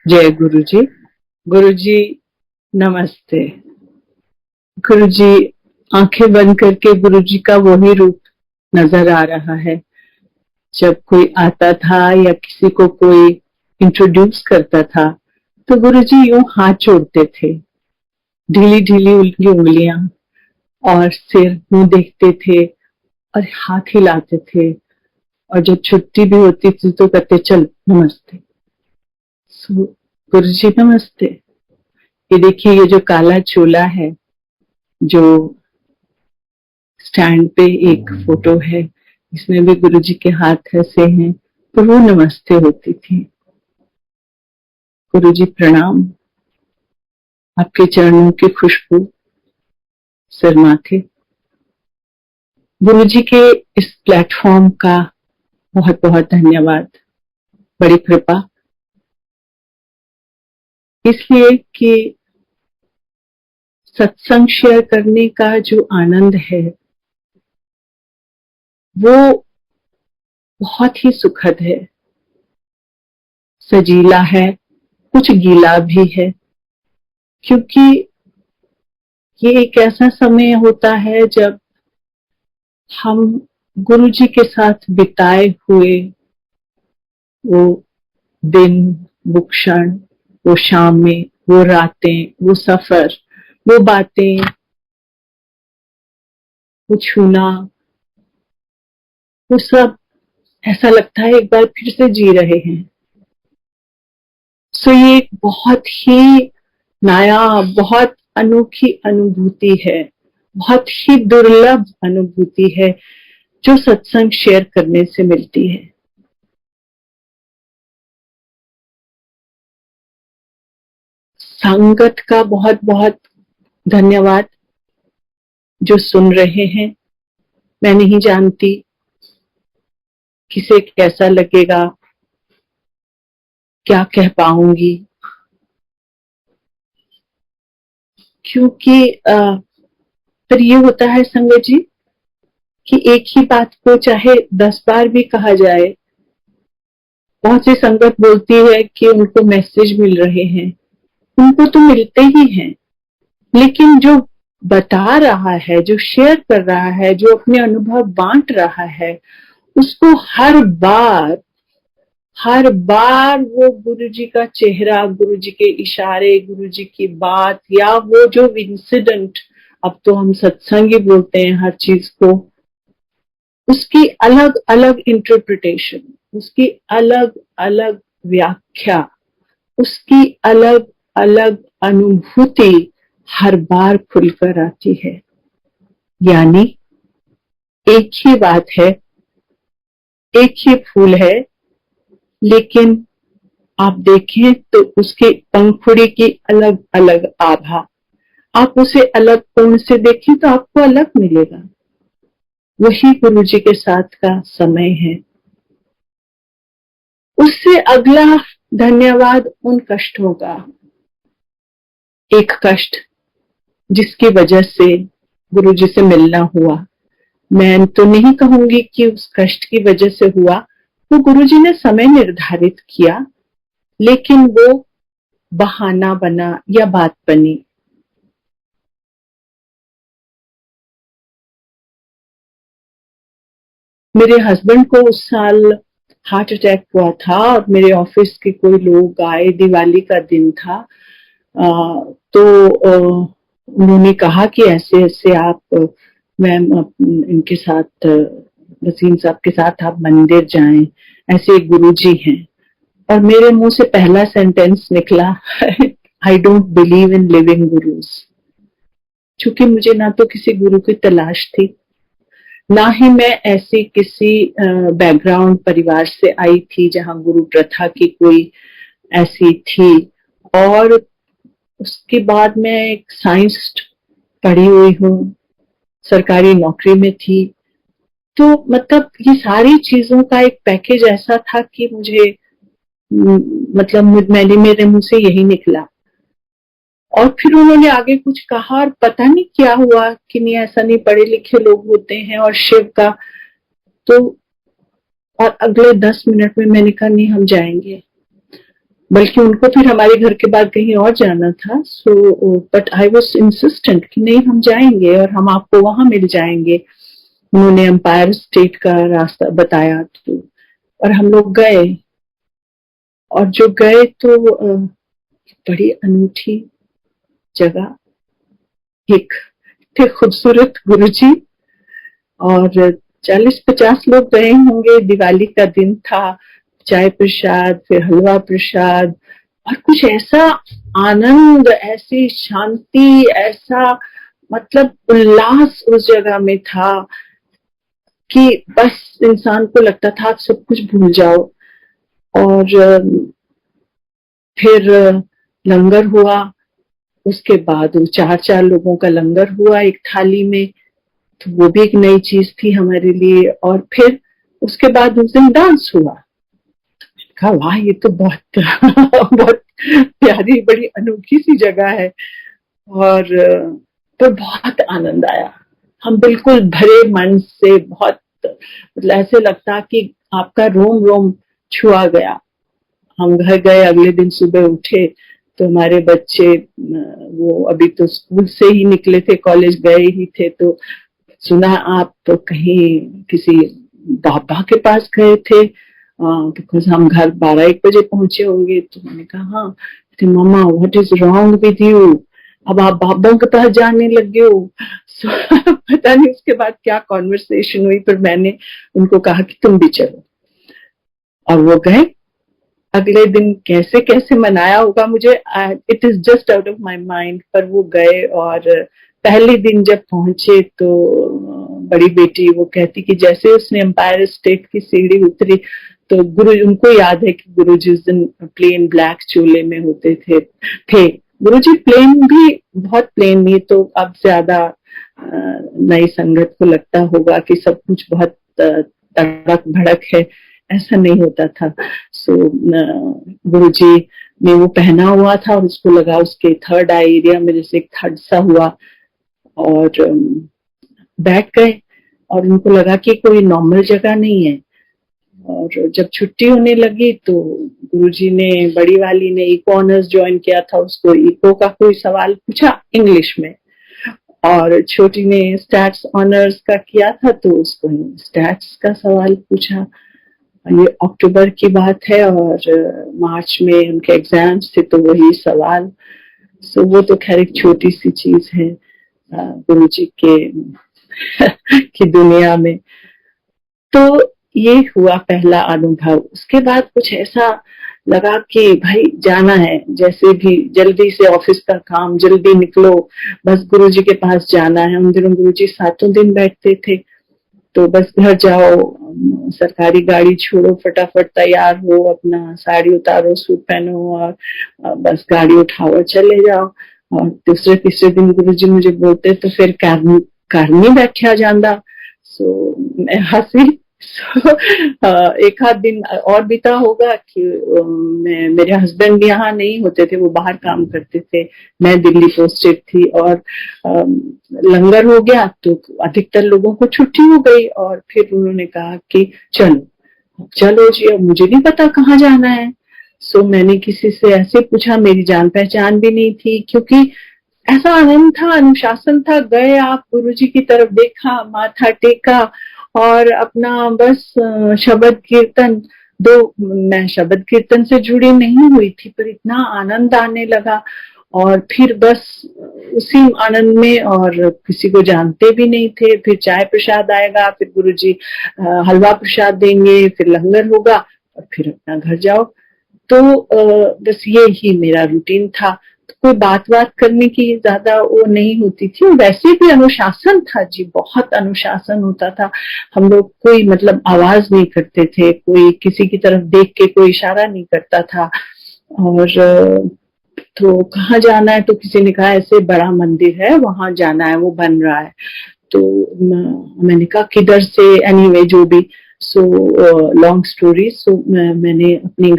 जय गुरु जी। गुरु जी नमस्ते। गुरु जी, आंखें बंद करके गुरु जी का वही रूप नजर आ रहा है। जब कोई आता था या किसी को कोई इंट्रोड्यूस करता था तो गुरु जी यूं हाथ जोड़ते थे, ढीली ढीली उनकी उंगलियां, और सिर मुंह देखते थे और हाथ हिलाते थे। और जब छुट्टी भी होती थी तो कहते चल नमस्ते। गुरु जी नमस्ते। ये देखिए, ये जो काला चोला है, जो स्टैंड पे एक फोटो है, इसमें भी गुरु जी के हाथ ऐसे हैं, तो वो नमस्ते होती थी। गुरु जी प्रणाम। आपके चरणों की खुशबू सर माथे। गुरु जी के इस प्लेटफॉर्म का बहुत बहुत धन्यवाद। बड़ी कृपा, इसलिए कि सत्संग शेयर करने का जो आनंद है वो बहुत ही सुखद है, सजीला है, कुछ गीला भी है। क्योंकि ये एक ऐसा समय होता है जब हम गुरु जी के साथ बिताए हुए वो दिन, वो क्षण, वो शामें, वो रातें, वो सफर, वो बातें, वो छूना, वो सब ऐसा लगता है एक बार फिर से जी रहे हैं। सो ये एक बहुत ही नया, बहुत अनोखी अनुभूति है, बहुत ही दुर्लभ अनुभूति है जो सत्संग शेयर करने से मिलती है। संगत का बहुत बहुत धन्यवाद जो सुन रहे हैं। मैं नहीं जानती किसे कैसा लगेगा, क्या कह पाऊंगी, क्योंकि फिर ये होता है संगत जी कि एक ही बात को चाहे 10 बार भी कहा जाए। बहुत सी संगत बोलती है कि उनको मैसेज मिल रहे हैं, उनको तो मिलते ही हैं, लेकिन जो बता रहा है, जो शेयर कर रहा है, जो अपने अनुभव बांट रहा है, उसको हर बार वो गुरु जी का चेहरा, गुरु जी के इशारे, गुरु जी की बात, या वो जो इंसिडेंट, अब तो हम सत्संग ही बोलते हैं हर चीज को, उसकी अलग अलग इंटरप्रिटेशन, उसकी अलग अलग व्याख्या, उसकी अलग अलग अनुभूति हर बार खुलकर आती है। यानी एक ही बात है, एक ही फूल है, लेकिन आप देखें तो उसके पंखुड़ी की अलग अलग आभा। आप उसे अलग कोण से देखें तो आपको अलग मिलेगा। वही गुरु जी के साथ का समय है। उससे अगला धन्यवाद उन कष्टों का। एक कष्ट जिसकी वजह से गुरु जी से मिलना हुआ, मैं तो नहीं कहूंगी कि उस कष्ट की वजह से हुआ, वो गुरु जी ने समय निर्धारित किया, लेकिन वो बहाना बना या बात बनी। मेरे हस्बैंड को उस साल हार्ट अटैक हुआ था और मेरे ऑफिस के कोई लोग आए, दिवाली का दिन था। तो उन्होंने कहा कि ऐसे ऐसे आप मैम इनके साथ, वसीम साहब के साथ आप मंदिर जाएं, ऐसे गुरुजी हैं। और मेरे मुंह से पहला सेंटेंस निकला, I don't believe in living gurus. चूंकि मुझे ना तो किसी गुरु की तलाश थी, ना ही मैं ऐसी किसी बैकग्राउंड परिवार से आई थी जहां गुरु प्रथा की कोई ऐसी थी। और उसके बाद मैं एक साइंस पढ़ी हुई हूँ, सरकारी नौकरी में थी। तो मतलब ये सारी चीजों का एक पैकेज ऐसा था कि मुझे मतलब मैंने मेरे मुंह से यही निकला। और फिर उन्होंने आगे कुछ कहा और पता नहीं क्या हुआ कि नहीं, ऐसा नहीं, पढ़े लिखे लोग होते हैं और शिव का तो। और अगले 10 मिनट में मैंने कहा नहीं, हम जाएंगे। बल्कि उनको फिर हमारे घर के बाद कहीं और जाना था। So but I was insistent कि नहीं, हम जाएंगे और हम आपको वहां मिल जाएंगे। उन्होंने एम्पायर स्टेट का रास्ता बताया, तो और हम लोग गए। और जो गए तो बड़ी अनूठी जगह, एक थे खूबसूरत गुरुजी, और 40-50 लोग गए होंगे। दिवाली का दिन था, चाय प्रसाद, फिर हलवा प्रसाद, और कुछ ऐसा आनंद, ऐसी शांति, ऐसा मतलब उल्लास उस जगह में था कि बस इंसान को लगता था आप सब कुछ भूल जाओ। और फिर लंगर हुआ। उसके बाद वो 4-4 लोगों का लंगर हुआ एक थाली में, तो वो भी एक नई चीज थी हमारे लिए। और फिर उसके बाद उस दिन डांस हुआ। कहा वाह, ये तो बहुत बहुत प्यारी, बड़ी अनोखी सी जगह है। और तो बहुत आनंद आया। हम बिल्कुल भरे मन से, बहुत मतलब ऐसे लगता कि आपका रोम रोम छुआ गया। हम घर गए, अगले दिन सुबह उठे तो हमारे बच्चे वो अभी तो स्कूल से ही निकले थे, कॉलेज गए ही थे, तो सुना आप तो कहीं किसी बाबा के पास गए थे, बिकॉज हम घर 12-1 बजे पहुंचे होंगे। तो मैंने कहा हाँ। Mama what is wrong with you, अब आप बाबाओं के पास जाने लगे हो। पता नहीं उसके बाद क्या कॉन्वर्सेशन हुई, पर मैंने उनको कहा कि तुम भी चलो, और वो गए। अगले दिन कैसे कैसे मनाया होगा मुझे, it is just out of my mind, पर वो गए। और पहले दिन जब पहुंचे तो बड़ी बेटी वो कहती कि जैसे उसने एम्पायर स्टेट की सीढ़ी उतरी तो गुरु, उनको याद है कि गुरु जी उस दिन प्लेन ब्लैक चोले में होते थे। गुरु जी प्लेन भी बहुत प्लेन, नहीं तो अब ज्यादा नई संगत को लगता होगा कि सब कुछ बहुत तड़क भड़क है, ऐसा नहीं होता था। सो गुरु जी ने वो पहना हुआ था और उसको लगा उसके थर्ड आई एरिया में जैसे एक थर्ड सा हुआ, और बैठ गए। और उनको लगा कि कोई नॉर्मल जगह नहीं है। और जब छुट्टी होने लगी तो गुरुजी ने, बड़ी वाली ने इको ऑनर्स ज्वाइन किया था, उसको इको का कोई सवाल पूछा इंग्लिश में, और छोटी ने स्टैट्स ऑनर्स का किया था तो उसको स्टैट्स का सवाल पूछा। ये अक्टूबर की बात है और मार्च में उनके एग्जाम्स थे, तो वही सवाल। सो वो तो खैर एक छोटी सी चीज है गुरुजी के की दुनिया में। तो ये हुआ पहला अनुभव। उसके बाद कुछ ऐसा लगा कि भाई जाना है, जैसे भी जल्दी से ऑफिस का काम, जल्दी निकलो, बस गुरुजी के पास जाना है। उन दिनों गुरुजी 7 दिन बैठते थे, तो बस घर जाओ, सरकारी गाड़ी छोड़ो, फटाफट तैयार हो, अपना साड़ी उतारो, सूट पहनो, और बस गाड़ी उठाओ और चले जाओ। और दूसरे तीसरे दिन गुरुजी मुझे बोलते तो फिर कार नहीं बैठा जाता। सो मैं हंसी। एक आध दिन और बीता होगा कि मेरे हस्बैंड यहाँ नहीं होते थे, वो बाहर काम करते थे, मैं दिल्ली पोस्टेड थी। और लंगर हो गया तो अधिकतर लोगों को छुट्टी हो गई, और फिर उन्होंने कहा कि चलो चलो जी, अब मुझे नहीं पता कहाँ जाना है। सो मैंने किसी से ऐसे पूछा, मेरी जान पहचान भी नहीं थी, क्योंकि ऐसा आनंद था, अनुशासन था। गए आप, गुरुजी की तरफ देखा, माथा टेका, और अपना बस शब्द कीर्तन। मैं शब्द कीर्तन से जुड़ी नहीं हुई थी, पर इतना आनंद आने लगा। और फिर बस उसी आनंद में, और किसी को जानते भी नहीं थे। फिर चाय प्रसाद आएगा, फिर गुरुजी हलवा प्रसाद देंगे, फिर लंगर होगा, और फिर अपना घर जाओ। तो बस ये ही मेरा रूटीन था। तो कोई बात करने की ज्यादा वो नहीं होती थी। वैसे भी अनुशासन था जी, बहुत अनुशासन होता था। हम लोग कोई मतलब आवाज नहीं करते थे, कोई किसी की तरफ देख के कोई इशारा नहीं करता था। और तो कहाँ जाना है, तो किसी ने कहा ऐसे बड़ा मंदिर है वहां जाना है, वो बन रहा है। तो मैंने कहा किधर से, एनीवे जो भी। So long story. सो मैं अपनी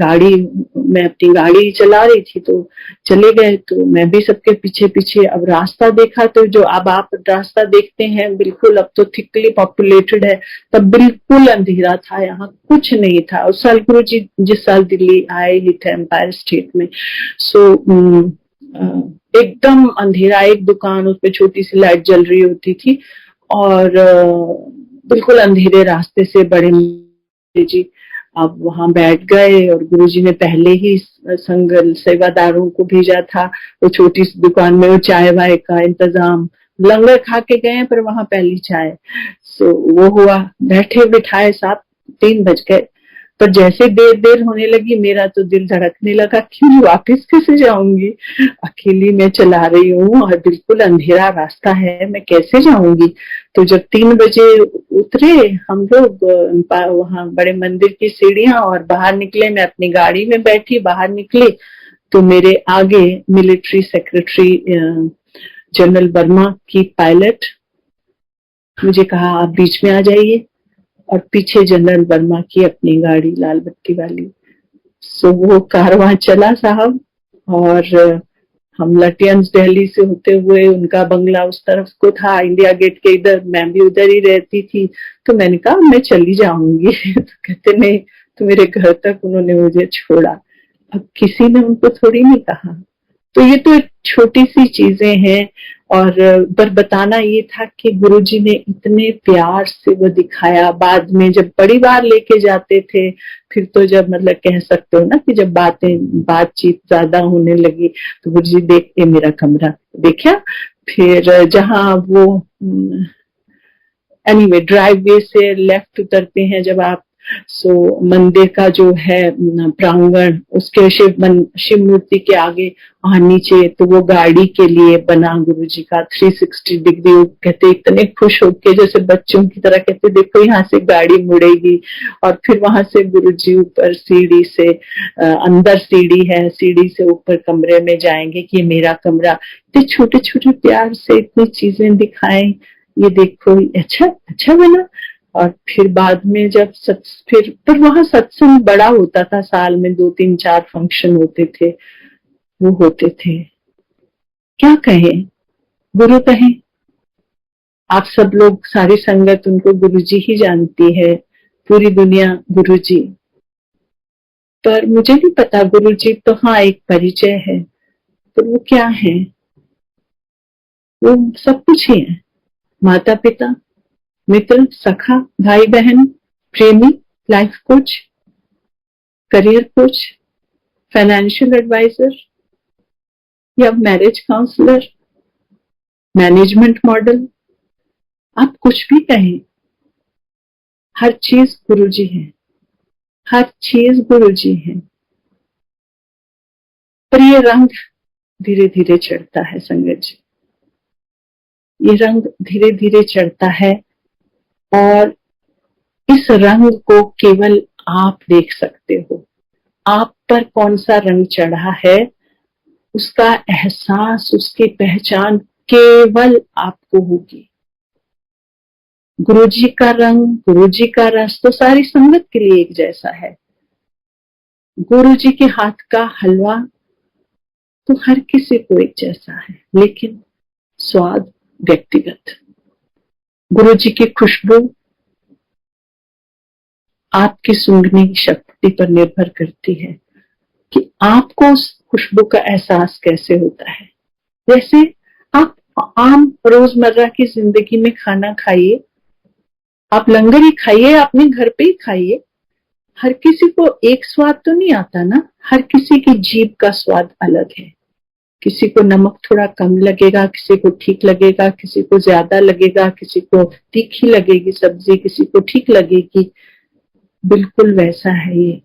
गाड़ी चला रही थी, तो चले गए, तो मैं भी सबके पीछे पीछे। अब रास्ता देखा तो जो अब आप रास्ता देखते हैं बिल्कुल, अब तो थिकली पॉपुलेटेड है, तब बिल्कुल अंधेरा था, यहाँ कुछ नहीं था। उस साल गुरु जी जिस साल दिल्ली आए ही थे एम्पायर स्टेट में, सो एकदम अंधेरा, एक दुकान उस पे छोटी सी लाइट जल रही होती थी, और बिल्कुल अंधेरे रास्ते से बड़े जी अब वहां बैठ गए, और गुरुजी ने पहले ही संघ सेवादारों को भेजा था वो छोटी सी दुकान में वो चाय वाय का इंतजाम, लंगर खा के गए पर वहां पहली चाय। सो वो हुआ, बैठे बिठाए साहब 3 बज गए। पर जैसे देर देर होने लगी मेरा तो दिल धड़कने लगा कि मैं वापस कैसे जाऊंगी, अकेली मैं चला रही हूँ और बिल्कुल अंधेरा रास्ता है, मैं कैसे जाऊंगी। तो जब 3 बजे उतरे हम लोग वहां बड़े मंदिर की सीढ़ियां और बाहर निकले, मैं अपनी गाड़ी में बैठी बाहर निकली, तो मेरे आगे मिलिट्री सेक्रेटरी जनरल वर्मा की पायलट मुझे कहा आप बीच में आ जाइए, और पीछे जनरल वर्मा की अपनी गाड़ी लाल बत्ती वाली। सो वो कारवां चला साहब, और हम लटियंस दिल्ली से होते हुए, उनका बंगला उस तरफ को था इंडिया गेट के इधर, मैं भी उधर ही रहती थी, तो मैंने कहा मैं चली जाऊंगी तो कहते नहीं, तो मेरे घर तक उन्होंने मुझे छोड़ा। अब किसी ने उनको थोड़ी नहीं कहा। तो ये तो छोटी सी चीजें हैं, और पर बताना ये था कि गुरुजी ने इतने प्यार से वो दिखाया। बाद में जब बड़ी बार लेके जाते थे, फिर तो जब मतलब कह सकते हो ना कि जब बातचीत ज्यादा होने लगी, तो गुरुजी देख के मेरा कमरा देखा, फिर जहाँ वो एनीवे ड्राइववे से लेफ्ट उतरते हैं जब आप, सो मंदिर का जो है प्रांगण, उसके शिव मूर्ति के आगे वहां नीचे तो वो गाड़ी के लिए बना गुरुजी का 360 डिग्री। कहते इतने खुश होके जैसे बच्चों की तरह, कहते देखो यहाँ से गाड़ी मुड़ेगी, और फिर वहां से गुरुजी ऊपर सीढ़ी से अंदर सीढ़ी है, सीढ़ी से ऊपर कमरे में जाएंगे कि ये मेरा कमरा। इतने छोटे छोटे प्यार से इतनी चीजें दिखाएं, ये देखो अच्छा बना। और फिर बाद में जब फिर पर वहां सत्संग बड़ा होता था, साल में 2-3-4 फंक्शन होते थे, वो होते थे। क्या कहें, गुरु कहें, आप सब लोग सारी संगत उनको गुरुजी ही जानती है, पूरी दुनिया गुरुजी। पर मुझे नहीं पता, गुरुजी तो हाँ एक परिचय है, पर वो क्या है? वो सब कुछ ही है, माता पिता, मित्र, सखा, भाई बहन, प्रेमी, life coach, career coach, financial adviser, या मैरिज काउंसलर, मैनेजमेंट मॉडल, आप कुछ भी कहें, हर चीज गुरुजी है, हर चीज गुरुजी है। पर ये रंग धीरे धीरे चढ़ता है संगत जी, ये रंग धीरे धीरे चढ़ता है, और इस रंग को केवल आप देख सकते हो। आप पर कौन सा रंग चढ़ा है, उसका एहसास, उसकी पहचान केवल आपको होगी। गुरुजी का रंग, गुरुजी का रस तो सारी संगत के लिए एक जैसा है। गुरुजी के हाथ का हलवा तो हर किसी को एक जैसा है, लेकिन स्वाद व्यक्तिगत। गुरुजी की खुशबू आपकी सूंघने की शक्ति पर निर्भर करती है कि आपको उस खुशबू का एहसास कैसे होता है। जैसे आप आम रोजमर्रा की जिंदगी में खाना खाइए, आप लंगर ही खाइए, अपने घर पे ही खाइए, हर किसी को एक स्वाद तो नहीं आता ना, हर किसी की जीभ का स्वाद अलग है। किसी को नमक थोड़ा कम लगेगा, किसी को ठीक लगेगा, किसी को ज्यादा लगेगा, किसी को तीखी लगेगी सब्जी, किसी को ठीक लगेगी। बिल्कुल वैसा है ये।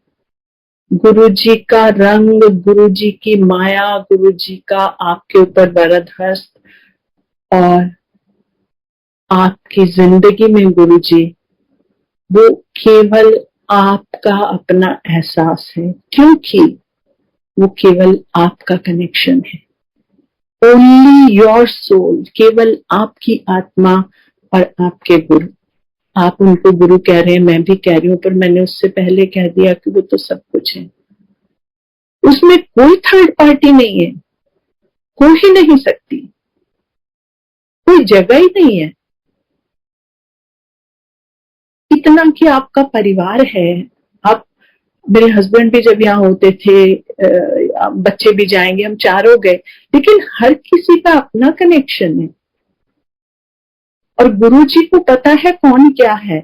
गुरुजी का रंग, गुरुजी की माया, गुरुजी का आपके ऊपर वरद हस्त, और आपकी जिंदगी में गुरुजी वो केवल आपका अपना एहसास है, क्योंकि वो केवल आपका कनेक्शन है। ओनली योर सोल, केवल आपकी आत्मा और आपके गुरु। आप उनको गुरु कह रहे हैं, मैं भी कह रही हूँ, पर मैंने उससे पहले कह दिया कि वो तो सब कुछ है, उसमें कोई थर्ड पार्टी नहीं है, हो ही नहीं सकती, कोई जगह ही नहीं है। इतना कि आपका परिवार है, आप, मेरे हस्बैंड भी जब यहाँ होते थे, बच्चे भी जाएंगे, हम चारों गए, लेकिन हर किसी का अपना कनेक्शन है और गुरु जी को पता है कौन क्या है।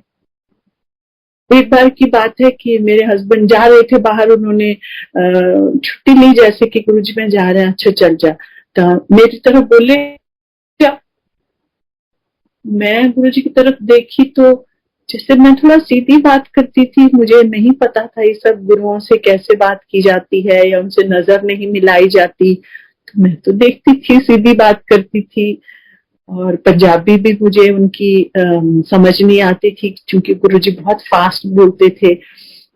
एक बार की बात है कि मेरे हस्बैंड जा रहे थे बाहर, उन्होंने छुट्टी ली, जैसे कि गुरु जी में जा रहे हैं, अच्छा चल जा, तो मेरी तरफ बोले क्या, मैं गुरु जी की तरफ देखी तो जिससे मैं थोड़ा सीधी बात करती थी, मुझे नहीं पता था ये सब गुरुओं से कैसे बात की जाती है या उनसे नजर नहीं मिलाई जाती, तो मैं तो देखती थी, सीधी बात करती थी। और पंजाबी भी मुझे उनकी समझ नहीं आती थी, क्योंकि गुरुजी बहुत फास्ट बोलते थे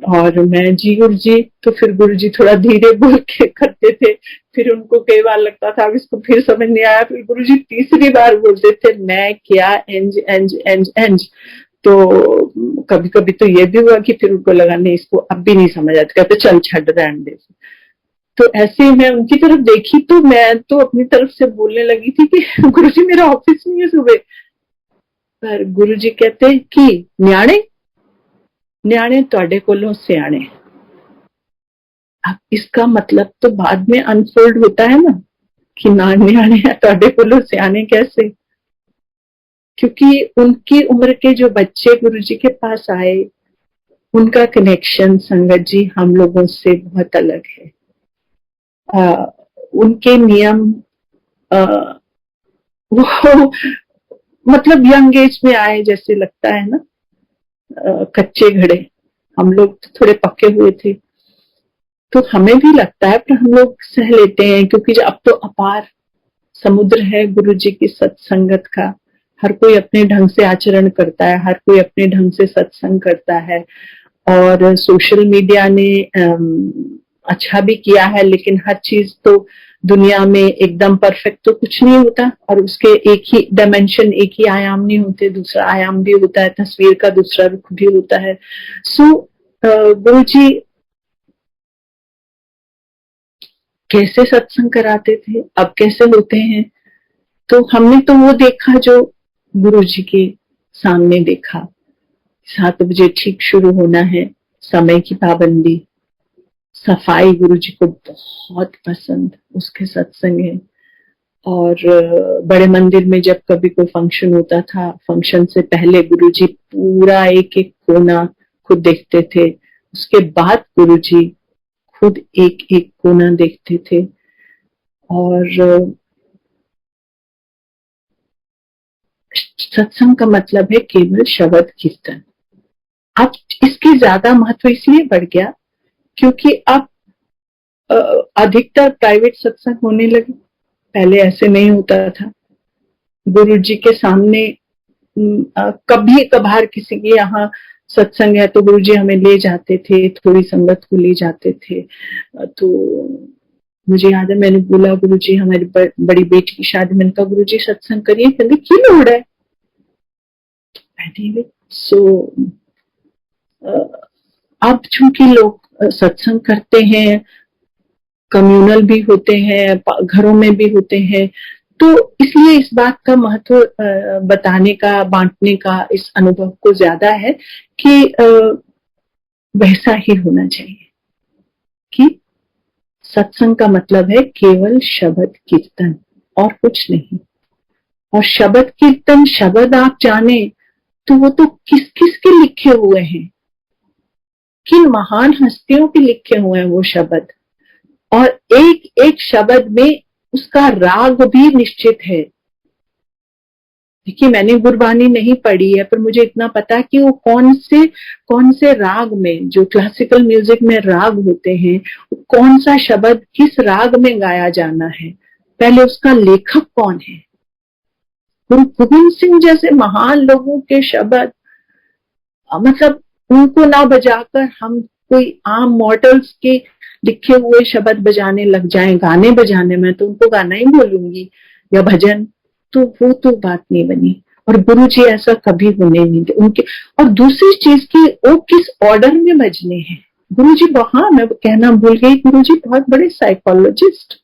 और मैं जी गुरुजी, तो फिर गुरुजी थोड़ा धीरे बोल के करते थे, फिर उनको कई बार लगता था अब इसको फिर समझ नहीं आया, फिर गुरुजी तीसरी बार बोलते थे मैं क्या, एंज एंज एंज एंज। तो कभी कभी तो ये भी हुआ कि फिर उनको लगा नहीं, इसको अब भी नहीं समझ आता, कहते चल छड़ रहने दे। तो ऐसे ही मैं उनकी तरफ देखी तो मैं तो अपनी तरफ से बोलने लगी थी कि गुरुजी मेरा ऑफिस नहीं है सुबह, पर गुरुजी कहते कि न्याणे न्याणे तुहाडे कोलों सियाणे। अब इसका मतलब तो बाद में अनफोल्ड होता है ना कि ना न्याणे तुहाडे कोलों सियाणे कैसे, क्योंकि उनकी उम्र के जो बच्चे गुरुजी के पास आए, उनका कनेक्शन संगत जी हम लोगों से बहुत अलग है। उनके नियम, वो मतलब यंग एज में आए जैसे लगता है ना, कच्चे घड़े, हम लोग तो थोड़े पक्के हुए थे, तो हमें भी लगता है, पर हम लोग सह लेते हैं, क्योंकि अब तो अपार समुद्र है गुरु जी की सत्संगत का। हर कोई अपने ढंग से आचरण करता है, हर कोई अपने ढंग से सत्संग करता है, और सोशल मीडिया ने अच्छा भी किया है, लेकिन हर चीज तो दुनिया में एकदम परफेक्ट तो कुछ नहीं होता, और उसके एक ही डायमेंशन, एक ही आयाम नहीं होते, दूसरा आयाम भी होता है, तस्वीर का दूसरा रुख भी होता है। सो गुरु जी कैसे सत्संग कराते थे, अब कैसे होते हैं, तो हमने तो वो देखा जो गुरु जी के सामने देखा। 7 बजे ठीक शुरू होना है, समय की पाबंदी, सफाई गुरु जी को बहुत पसंद, उसके सत्संग है। और बड़े मंदिर में जब कभी कोई फंक्शन होता था, फंक्शन से पहले गुरुजी पूरा एक एक कोना खुद देखते थे, उसके बाद गुरुजी खुद एक एक कोना देखते थे। और सत्संग का मतलब है केवल शब्द कीर्तन। अब इसकी ज्यादा महत्व इसलिए बढ़ गया क्योंकि अब अधिकतर प्राइवेट सत्संग होने लगे, पहले ऐसे नहीं होता था। गुरु जी के सामने कभी कभार किसी के यहाँ सत्संग है तो गुरुजी हमें ले जाते थे, थोड़ी संगत को ले जाते थे। तो मुझे याद है मैंने बोला गुरुजी हमारी बड़ी बेटी की शादी, मैंने कहा गुरुजी सत्संग करिए, कहते की लोड़ है। सो अब चूंकि लोग सत्संग करते हैं, कम्युनल भी होते हैं, घरों में भी होते हैं, तो इसलिए इस बात का महत्व बताने का, बांटने का इस अनुभव को ज्यादा है कि वैसा ही होना चाहिए कि सत्संग का मतलब है केवल शब्द कीर्तन और कुछ नहीं। और शब्द कीर्तन, शब्द आप जाने तो वो तो किस किस के लिखे हुए हैं, किन महान हस्तियों के लिखे हुए हैं वो शब्द, और एक एक शब्द में उसका राग भी निश्चित है। देखिए मैंने गुरबानी नहीं पढ़ी है, पर मुझे इतना पता है कि वो कौन से राग में, जो क्लासिकल म्यूजिक में राग होते हैं, कौन सा शब्द किस राग में गाया जाना है, पहले उसका लेखक कौन है। गुरु गोविंद सिंह जैसे महान लोगों के शब्द, मतलब उनको ना बजाकर हम कोई आम मॉडल्स के लिखे हुए शब्द बजाने लग जाएं, गाने बजाने में, तो उनको गाना ही बोलूंगी या भजन, तो वो तो बात नहीं बनी। और गुरु जी ऐसा कभी होने नहीं दे उनके। और दूसरी चीज की वो किस ऑर्डर में बजने हैं गुरु जी। हाँ, मैं कहना भूल गई, गुरु जी बहुत बड़े साइकोलॉजिस्ट,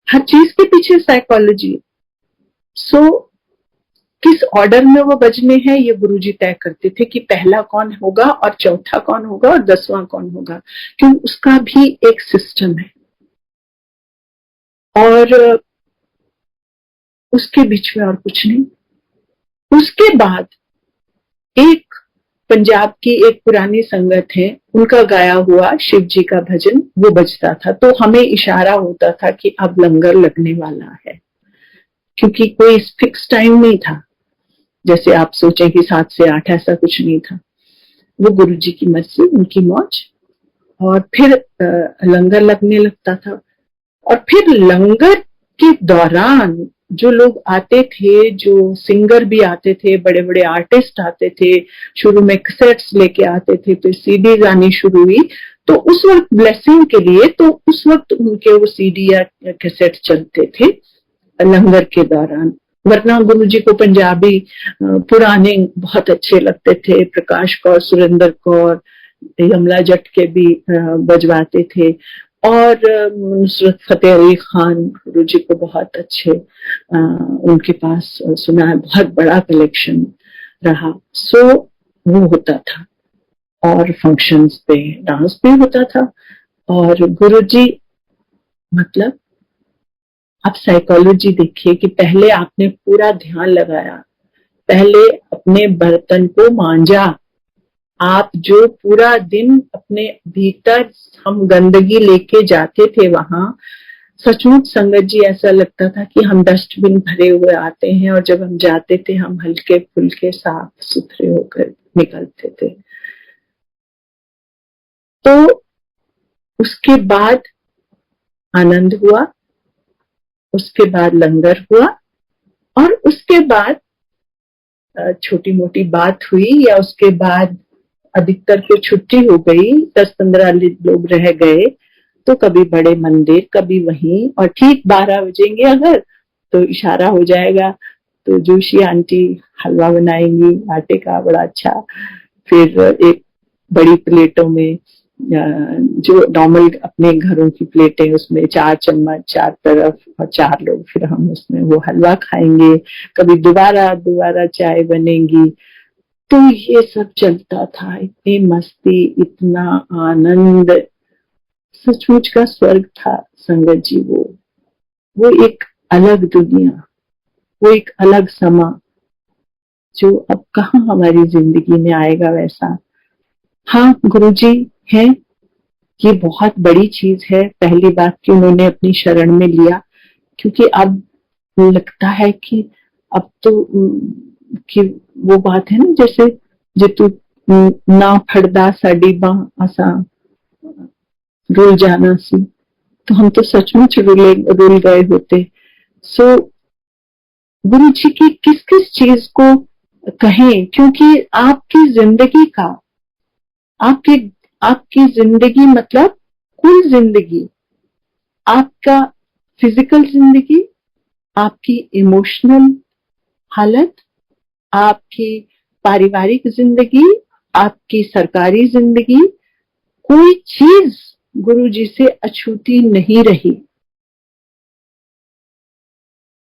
हर चीज के पीछे साइकोलॉजी। सो किस ऑर्डर में वो बजने हैं ये गुरुजी तय करते थे कि पहला कौन होगा और चौथा कौन होगा और 10वां कौन होगा, क्योंकि उसका भी एक सिस्टम है। और उसके बीच में और कुछ नहीं। उसके बाद एक पंजाब की एक पुरानी संगत है, उनका गाया हुआ शिव जी का भजन वो बजता था, तो हमें इशारा होता था कि अब लंगर लगने वाला है, क्योंकि कोई फिक्स टाइम नहीं था। जैसे आप सोचें कि 7 से 8, ऐसा कुछ नहीं था। वो गुरु जी की मर्जी, उनकी मौज। और फिर लंगर लगने लगता था। और फिर लंगर के दौरान जो लोग आते थे, जो सिंगर भी आते थे, बड़े बड़े आर्टिस्ट आते थे, शुरू में कैसेट्स लेके आते थे, तो सीडीज आनी शुरू हुई। तो उस वक्त ब्लेसिंग के लिए, तो उस वक्त उनके वो सीडी या कैसेट चलते थे लंगर के दौरान। वरना गुरु जी को पंजाबी पुराने बहुत अच्छे लगते थे, प्रकाश कौर, सुरेंद्र कौर, यमला जट के भी बजवाते थे। और नुसरत फतेह अली खान गुरु जी को बहुत अच्छे, उनके पास सुना है बहुत बड़ा कलेक्शन रहा। सो वो होता था और फंक्शंस पे डांस भी होता था। और गुरु जी मतलब आप साइकोलॉजी देखिए कि पहले आपने पूरा ध्यान लगाया, पहले अपने बर्तन को मांजा। आप जो पूरा दिन अपने भीतर हम गंदगी लेके जाते थे वहां, सचमुच संगत जी ऐसा लगता था कि हम डस्टबिन भरे हुए आते हैं, और जब हम जाते थे हम हल्के फुल्के साफ सुथरे होकर निकलते थे। तो उसके बाद आनंद हुआ, उसके बाद लंगर हुआ, और उसके बाद छोटी मोटी बात हुई, या उसके बाद अधिकतर को छुट्टी हो गई, 10-15 लोग रह गए, तो कभी बड़े मंदिर, कभी वहीं। और ठीक 12 बजेंगे अगर, तो इशारा हो जाएगा, तो जोशी आंटी हलवा बनाएंगी आटे का बड़ा अच्छा। फिर एक बड़ी प्लेटों में, जो नॉर्मल अपने घरों की प्लेटें, उसमें 4 चम्मच 4 तरफ, और 4 लोग, फिर हम उसमें वो हलवा खाएंगे। कभी दोबारा दोबारा चाय बनेगी। तो ये सब चलता था, इतनी मस्ती, इतना आनंद, सचमुच का स्वर्ग था संगत जी। वो एक अलग दुनिया, वो एक अलग समा, जो अब कहाँ हमारी जिंदगी में आएगा वैसा। हाँ, गुरुजी हैं, ये बहुत बड़ी चीज है। पहली बात कि उन्होंने अपनी शरण में लिया, क्योंकि अब लगता है कि अब तो कि वो बात है ना, जैसे जे तू ना फड़दा साडी बाह असा रुल जाना सी, तो हम तो सचमुच रुल गए होते। सो गुरु जी की किस किस चीज को कहें, क्योंकि आपकी जिंदगी का, आपकी आपकी जिंदगी मतलब कुल जिंदगी, आपका फिजिकल जिंदगी, आपकी इमोशनल हालत, आपकी पारिवारिक जिंदगी, आपकी सरकारी जिंदगी, कोई चीज गुरु जी से अछूती नहीं रही।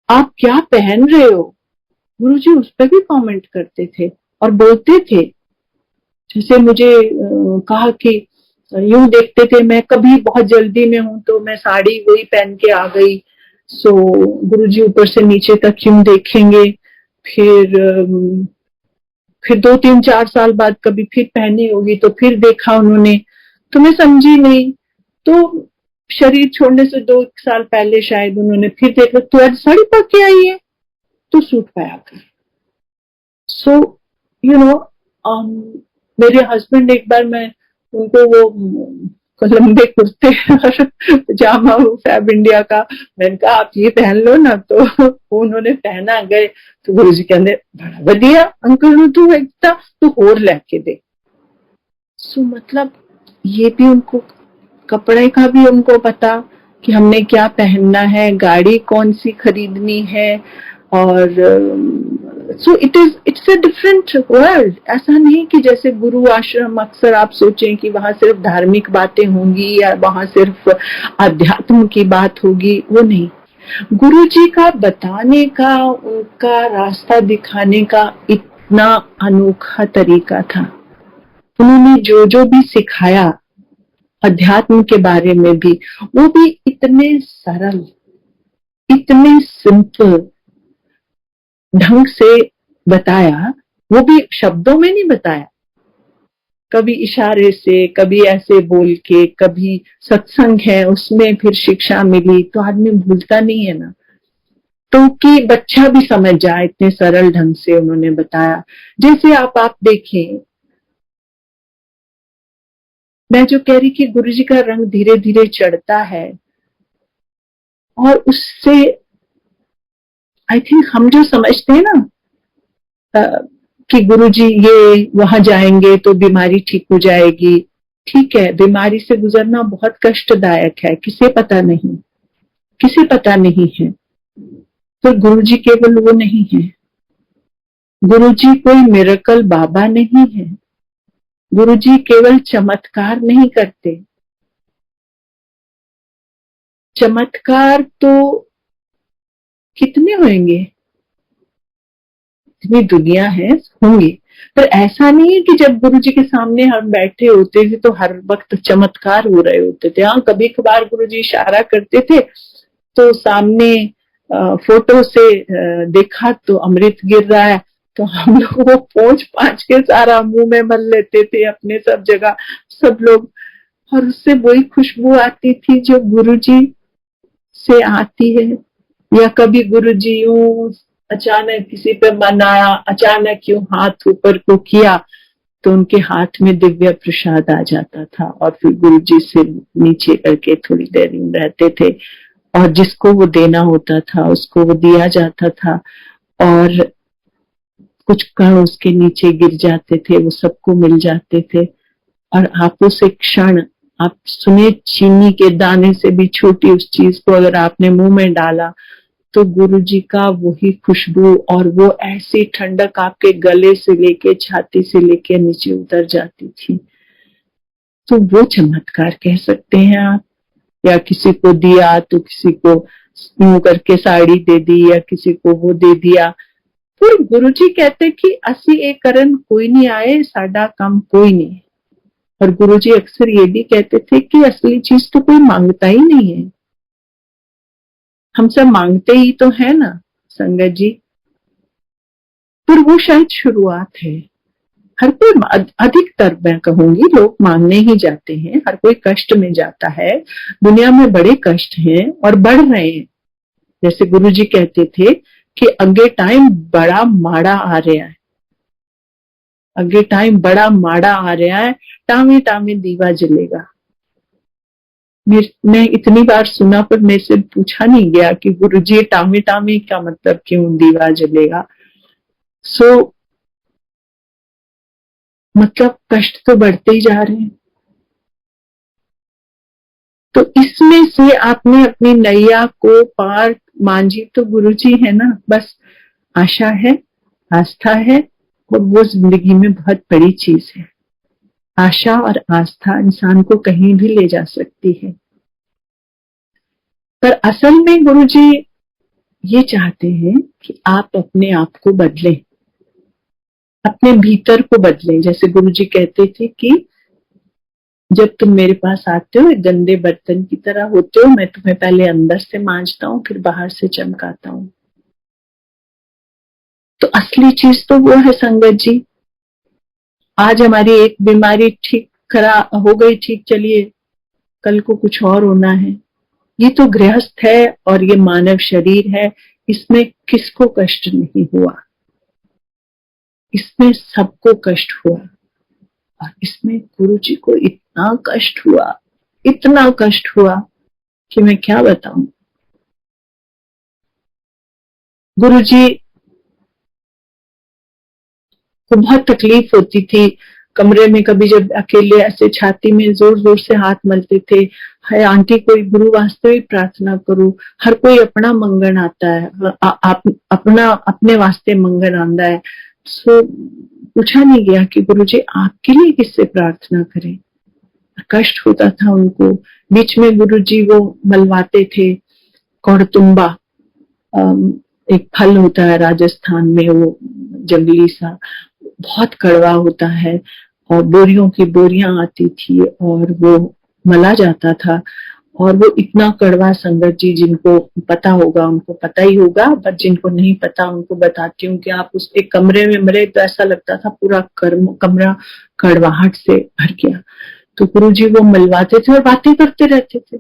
आप क्या पहन रहे हो, गुरु जी उस पर भी कमेंट करते थे और बोलते थे। जैसे मुझे कहा कि यूं देखते थे, मैं कभी बहुत जल्दी में हूं तो मैं साड़ी वही पहन के आ गई, सो गुरुजी ऊपर से नीचे तक क्यों देखेंगे। फिर 2-3-4 साल बाद कभी फिर पहनी होगी, तो फिर देखा उन्होंने, तो मैं समझी नहीं। तो शरीर छोड़ने से 2 साल पहले शायद उन्होंने फिर देखा, तो आज साड़ी पा के आई है, तो सूट पाया कर। सो यू नो, मेरे हस्बैंड, एक बार मैं उनको वो लंबे कुर्ते और पजामा फैब इंडिया का, मैंने कहा आप ये पहन लो ना, तो उन्होंने पहना गए, तो गुरु जी कहते बड़ा बढ़िया अंकल तू एकता तू होर लेके दे। सो मतलब ये भी उनको, कपड़े का भी उनको पता कि हमने क्या पहनना है, गाड़ी कौन सी खरीदनी है, और so it's a different world. ऐसा नहीं कि जैसे गुरु आश्रम अक्सर आप सोचें कि वहां सिर्फ धार्मिक बातें होंगी या वहां सिर्फ अध्यात्म की बात होगी, वो नहीं। गुरु जी का बताने का, उनका रास्ता दिखाने का इतना अनोखा तरीका था। उन्होंने जो जो भी सिखाया अध्यात्म के बारे में भी, वो भी इतने सरल, इतने सिंपल ढंग से बताया। वो भी शब्दों में नहीं बताया, कभी इशारे से, कभी ऐसे बोल के, कभी सत्संग है उसमें फिर शिक्षा मिली तो आदमी भूलता नहीं है ना, तो कि बच्चा भी समझ जाए, इतने सरल ढंग से उन्होंने बताया। जैसे आप देखें, मैं जो कह रही कि गुरु जी का रंग धीरे धीरे चढ़ता है, और उससे आई थिंक हम जो समझते हैं ना कि गुरुजी ये वहां जाएंगे तो बीमारी ठीक हो जाएगी। ठीक है, बीमारी से गुजरना बहुत कष्टदायक है, किसे पता नहीं, किसे पता नहीं है। तो गुरुजी केवल वो नहीं है, गुरुजी कोई मिरेकल बाबा नहीं है, गुरुजी केवल चमत्कार नहीं करते। चमत्कार तो कितने होंगे, इतनी दुनिया है, होंगे, पर ऐसा नहीं है कि जब गुरुजी के सामने हम बैठे होते थे तो हर वक्त चमत्कार हो रहे होते थे। हाँ, कभी कभार गुरुजी इशारा करते थे तो सामने फोटो से देखा तो अमृत गिर रहा है, तो हम लोग वो पोंछ पांच के सारा मुंह में मल लेते थे अपने सब जगह, सब लोग। और उससे वही खुशबू आती थी जो गुरुजी से आती है। या कभी गुरुजी यूं अचानक किसी पे मन आया, अचानक यूं हाथ ऊपर को किया तो उनके हाथ में दिव्य प्रसाद आ जाता था, और फिर गुरुजी से नीचे करके थोड़ी देर रहते थे, और जिसको वो देना होता था उसको वो दिया जाता था, और कुछ कण उसके नीचे गिर जाते थे, वो सबको मिल जाते थे। और आप उस एक क्षण, आप सुने चीनी के दाने से भी छोटी उस चीज को अगर आपने मुंह में डाला तो गुरुजी का वही खुशबू और वो ऐसी ठंडक आपके गले से लेके छाती से लेके नीचे उतर जाती थी। तो वो चमत्कार कह सकते हैं आप। या किसी को दिया तो किसी को यूं करके साड़ी दे दी, या किसी को वो दे दिया। फिर गुरुजी कहते कि असी एक करन कोई नहीं आए, साडा काम कोई नहीं। और गुरुजी अक्सर ये भी कहते थे कि असली चीज तो कोई मांगता ही नहीं है, हम सब मांगते ही तो है ना संगत जी। पर वो शायद शुरुआत है। हर कोई, अधिकतर मैं कहूंगी, लोग मांगने ही जाते हैं, हर कोई कष्ट में जाता है। दुनिया में बड़े कष्ट हैं और बढ़ रहे हैं। जैसे गुरुजी कहते थे कि अगे टाइम बड़ा माड़ा आ रहा है, अगे टाइम बड़ा माड़ा आ रहा है, टामे टामे दीवा जलेगा। मैं इतनी बार सुना पर मेरे से पूछा नहीं गया कि गुरुजी टामे टामे का मतलब क्यों दीवा जलेगा। सो मतलब कष्ट तो बढ़ते ही जा रहे हैं। तो इसमें से आपने अपनी नैया को पार मांझी तो गुरुजी है ना, बस आशा है, आस्था है, और वो जिंदगी में बहुत बड़ी चीज है। आशा और आस्था इंसान को कहीं भी ले जा सकती है। पर असल में गुरुजी ये चाहते हैं कि आप अपने आप को बदलें, अपने भीतर को बदलें। जैसे गुरुजी कहते थे कि जब तुम मेरे पास आते हो एक गंदे बर्तन की तरह होते हो, मैं तुम्हें पहले अंदर से मांजता हूँ फिर बाहर से चमकाता हूँ। तो असली चीज तो वो है संगत जी। आज हमारी एक बीमारी ठीक खराब हो गई, ठीक चलिए, कल को कुछ और होना है। ये तो गृहस्थ है और ये मानव शरीर है, इसमें किसको कष्ट नहीं हुआ, इसमें सबको कष्ट हुआ। और इसमें गुरुजी को इतना कष्ट हुआ, इतना कष्ट हुआ कि मैं क्या बताऊं। गुरुजी को बहुत तकलीफ होती थी कमरे में, कभी जब अकेले ऐसे छाती में जोर जोर से हाथ मलते थे, है आंटी कोई गुरु वास्ते भी प्रार्थना करो, हर कोई अपना मंगन आता है, आप अपना अपने वास्ते मंगन आंदा है। सो पूछा नहीं गया कि गुरुजी आपके लिए किससे प्रार्थना करें। कष्ट होता था उनको। बीच में गुरुजी वो मलवाते थे कौड़तुंबा, एक फल होता है राजस्थान में, वो जंगली सा बहुत कड़वा होता है, और बोरियों की बोरियां आती थी और वो मला जाता था, और वो इतना कड़वा, संगत जी जिनको पता होगा उनको पता ही होगा, पर जिनको नहीं पता उनको बताती हूँ कि आप उस एक कमरे में मरे तो ऐसा लगता था पूरा कमरा कड़वाहट से भर गया। तो गुरुजी वो मिलवाते थे और बातें करते रहते थे,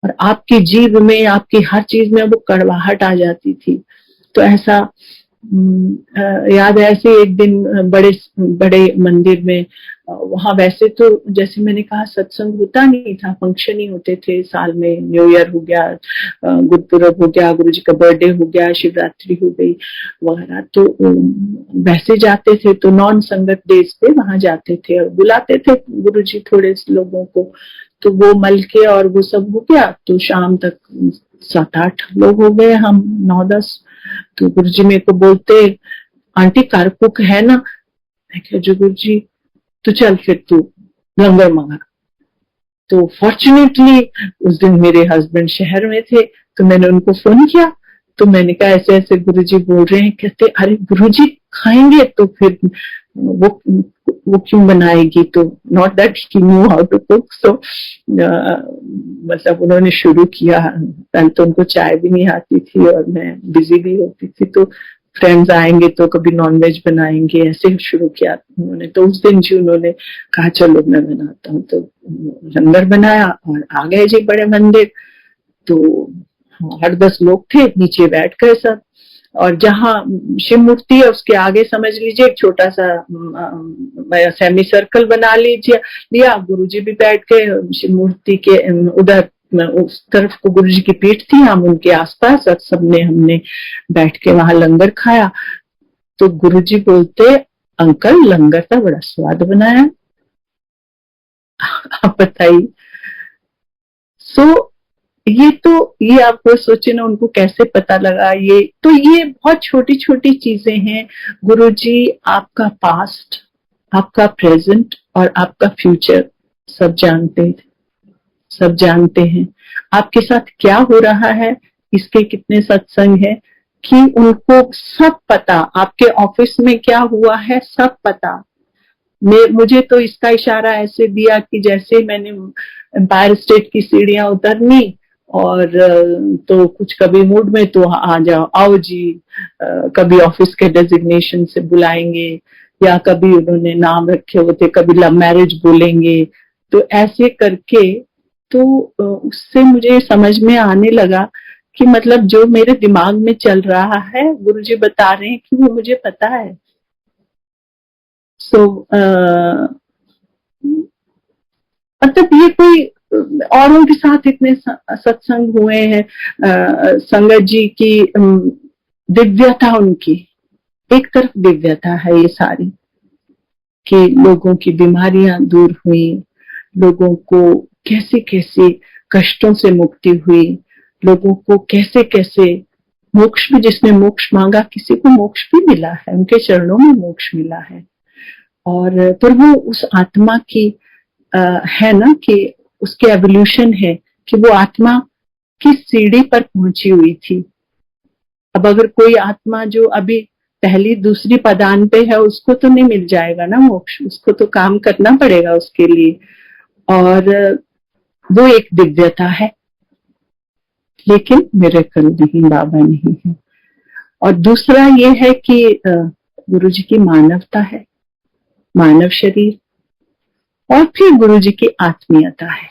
और आपकी जीभ में, आपकी हर चीज में वो कड़वाहट आ जाती थी। तो ऐसा याद है, ऐसे एक दिन बड़े बड़े मंदिर में, वहां वैसे तो जैसे मैंने कहा सत्संग होता नहीं था, फंक्शन ही होते थे साल में, न्यू ईयर हो गया, गुरपुरब हो गया, गुरुजी का बर्थडे हो गया, शिवरात्रि हो गई वगैरह, तो वैसे जाते थे, तो नॉन संगत डेज पे वहां जाते थे और बुलाते थे गुरुजी थोड़े लोगों को। तो वो मल के और वो सब हो गया, तो शाम तक 7-8 लोग हो गए, हम 9-10। तो गुरुजी मेरे को बोलते, आंटी कारकुक है ना? मैं कहा जो गुरुजी, तो चल फिर तू लंगर मंगा। तो फॉर्चुनेटली उस दिन मेरे हस्बैंड शहर में थे, तो मैंने उनको फोन किया, तो मैंने कहा ऐसे ऐसे गुरुजी बोल रहे हैं। कहते अरे गुरुजी खाएंगे तो फिर वो क्यों बनाएगी? तो not that he knew how to cook, so मतलब उन्होंने शुरू किया। पहले तो उनको चाय भी नहीं आती थी और मैं बिजी भी होती थी, तो फ्रेंड्स आएंगे तो कभी नॉनवेज बनाएंगे, ऐसे शुरू किया उन्होंने। तो उस दिन जी उन्होंने कहा चलो मैं बनाता हूँ, तो लंगर बनाया और आ गए जी बड़े मंदिर। तो 8-10 लोग थे, नीचे बैठ गए सब, और जहाँ शिव मूर्ति है उसके आगे समझ लीजिए एक छोटा सा सेमी सर्कल बना लीजिए लिया, गुरुजी भी बैठ गए शिव मूर्ति के उधर, उस तरफ को गुरुजी की पीठ थी, हम उनके आसपास, और सबने हमने बैठ के वहां लंगर खाया। तो गुरुजी बोलते, अंकल लंगर का बड़ा स्वाद बनाया। आप बताइए। सो ये आप वो सोचे ना उनको कैसे पता लगा। ये बहुत छोटी छोटी चीजें हैं। गुरुजी आपका पास्ट, आपका प्रेजेंट और आपका फ्यूचर सब जानते हैं। आपके साथ क्या हो रहा है, इसके कितने सत्संग है कि उनको सब पता, आपके ऑफिस में क्या हुआ है सब पता। मुझे तो इसका इशारा ऐसे दिया कि जैसे मैंने एम्पायर स्टेट की सीढ़ियां उतरनी, और तो कुछ कभी मूड में तो आ जाओ, आओ जी, कभी ऑफिस के डेजिग्नेशन से बुलाएंगे, या कभी उन्होंने नाम रखे होते, कभी लव मैरिज बोलेंगे, तो ऐसे करके। तो उससे मुझे समझ में आने लगा कि मतलब जो मेरे दिमाग में चल रहा है गुरुजी बता रहे हैं कि वो मुझे पता है। सो मतलब ये कोई औरों के साथ इतने सत्संग हुए हैं, संगत जी की दिव्यता, उनकी एक तरफ दिव्यता है ये सारी, कि लोगों की बीमारियां दूर हुई, लोगों को कैसे कैसे कष्टों से मुक्ति हुई, लोगों को कैसे कैसे मोक्ष भी, जिसने मोक्ष मांगा किसी को मोक्ष भी मिला है, उनके चरणों में मोक्ष मिला है। और पर वो उस आत्मा की है ना, कि उसके एवोल्यूशन है कि वो आत्मा किस सीढ़ी पर पहुंची हुई थी। अब अगर कोई आत्मा जो अभी पहली दूसरी पदान पे है उसको तो नहीं मिल जाएगा ना मोक्ष, उसको तो काम करना पड़ेगा उसके लिए, और वो एक दिव्यता है। लेकिन मिरेकल नहीं, बाबा नहीं है। और दूसरा ये है कि गुरुजी की मानवता है, मानव शरीर, और फिर गुरुजी की आत्मीयता है।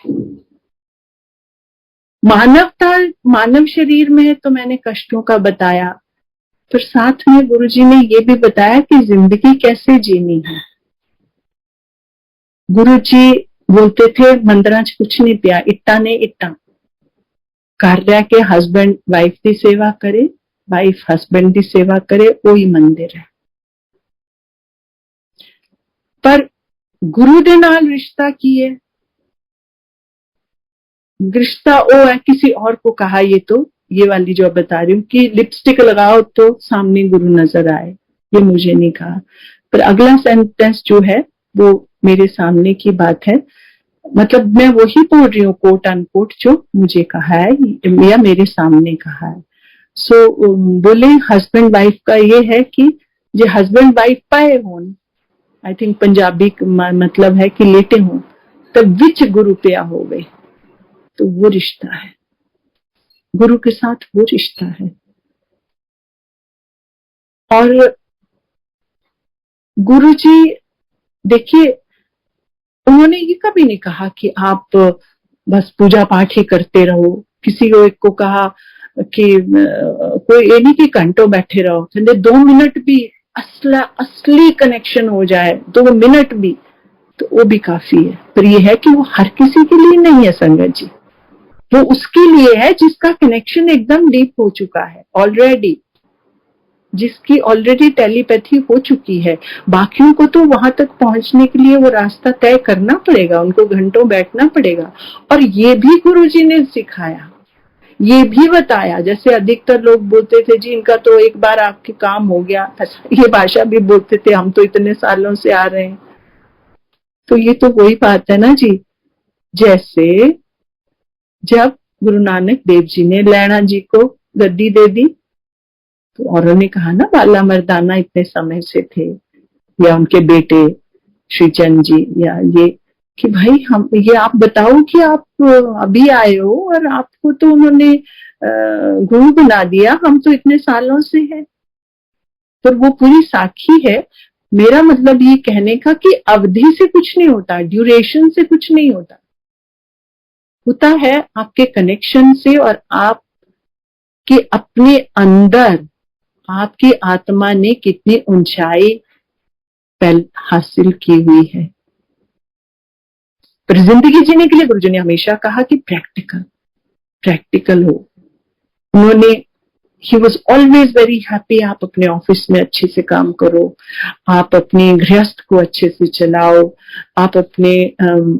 मानवता मानव शरीर में तो मैंने कष्टों का बताया, फिर साथ में गुरुजी ने ये भी बताया कि जिंदगी कैसे जीनी है। गुरुजी बोलते थे मंदिरां च कुछ नहीं पिया, इट्टा ने इट्टा घर रह के हस्बैंड वाइफ की सेवा करे, वाइफ हस्बैंड की सेवा करे, वही मंदिर है। पर गुरु दे नाल रिश्ता की है, रिश्ता ओ है, किसी और को कहा ये वाली जो बता रही हूँ कि लिपस्टिक लगाओ तो सामने गुरु नजर आए, ये मुझे नहीं कहा। पर अगला सेंटेंस जो है वो मेरे सामने की बात है, मतलब मैं वही बोल रही हूँ कोट अनकोट जो मुझे कहा है या मेरे सामने कहा है। सो बोले हस्बैंड वाइफ का ये है कि जे हस्बैंड वाइफ पाए होन, आई थिंक पंजाबी मतलब है कि लेटे हों, तब विच गुरु पिया हो गए, तो वो रिश्ता है, गुरु के साथ वो रिश्ता है। और गुरु जी देखिए, उन्होंने ये कभी नहीं कहा कि आप बस पूजा पाठ ही करते रहो। किसी को एक को कहा कि कोई ये नहीं कि घंटों बैठे रहो, कहते 2 मिनट भी असली कनेक्शन हो जाए, 2 मिनट भी, तो वो भी काफी है। पर ये है कि वो हर किसी के लिए नहीं है संगत जी, वो उसके लिए है जिसका कनेक्शन एकदम डीप हो चुका है ऑलरेडी, जिसकी ऑलरेडी टेलीपैथी हो चुकी है। बाकियों को तो वहां तक पहुंचने के लिए वो रास्ता तय करना पड़ेगा, उनको घंटों बैठना पड़ेगा। और ये भी गुरुजी ने सिखाया, ये भी बताया। जैसे अधिकतर लोग बोलते थे जी इनका तो एक बार आपके काम हो गया, ये भाषा भी बोलते थे, हम तो इतने सालों से आ रहे हैं। तो ये तो वही बात है ना जी, जैसे जब गुरु नानक देव जी ने लैना जी को गद्दी दे दी, तो औरों ने कहा ना बाला मर्दाना इतने समय से थे, या उनके बेटे श्रीचंद जी, या ये कि भाई हम ये आप बताओ कि आप अभी आए हो और आपको तो उन्होंने गुरु बना दिया, हम तो इतने सालों से हैं। पर वो पूरी साखी है। मेरा मतलब ये कहने का कि अवधि से कुछ नहीं होता, ड्यूरेशन से कुछ नहीं होता, होता है आपके कनेक्शन से और आपके अपने अंदर आपकी आत्मा ने कितनी ऊंचाई हासिल की हुई है। पर जिंदगी जीने के लिए गुरुजी ने हमेशा कहा कि प्रैक्टिकल हो। उन्होंने he was always very happy, आप अपने ऑफिस में अच्छे से काम करो, आप अपनी गृहस्थ को अच्छे से चलाओ, आप अपने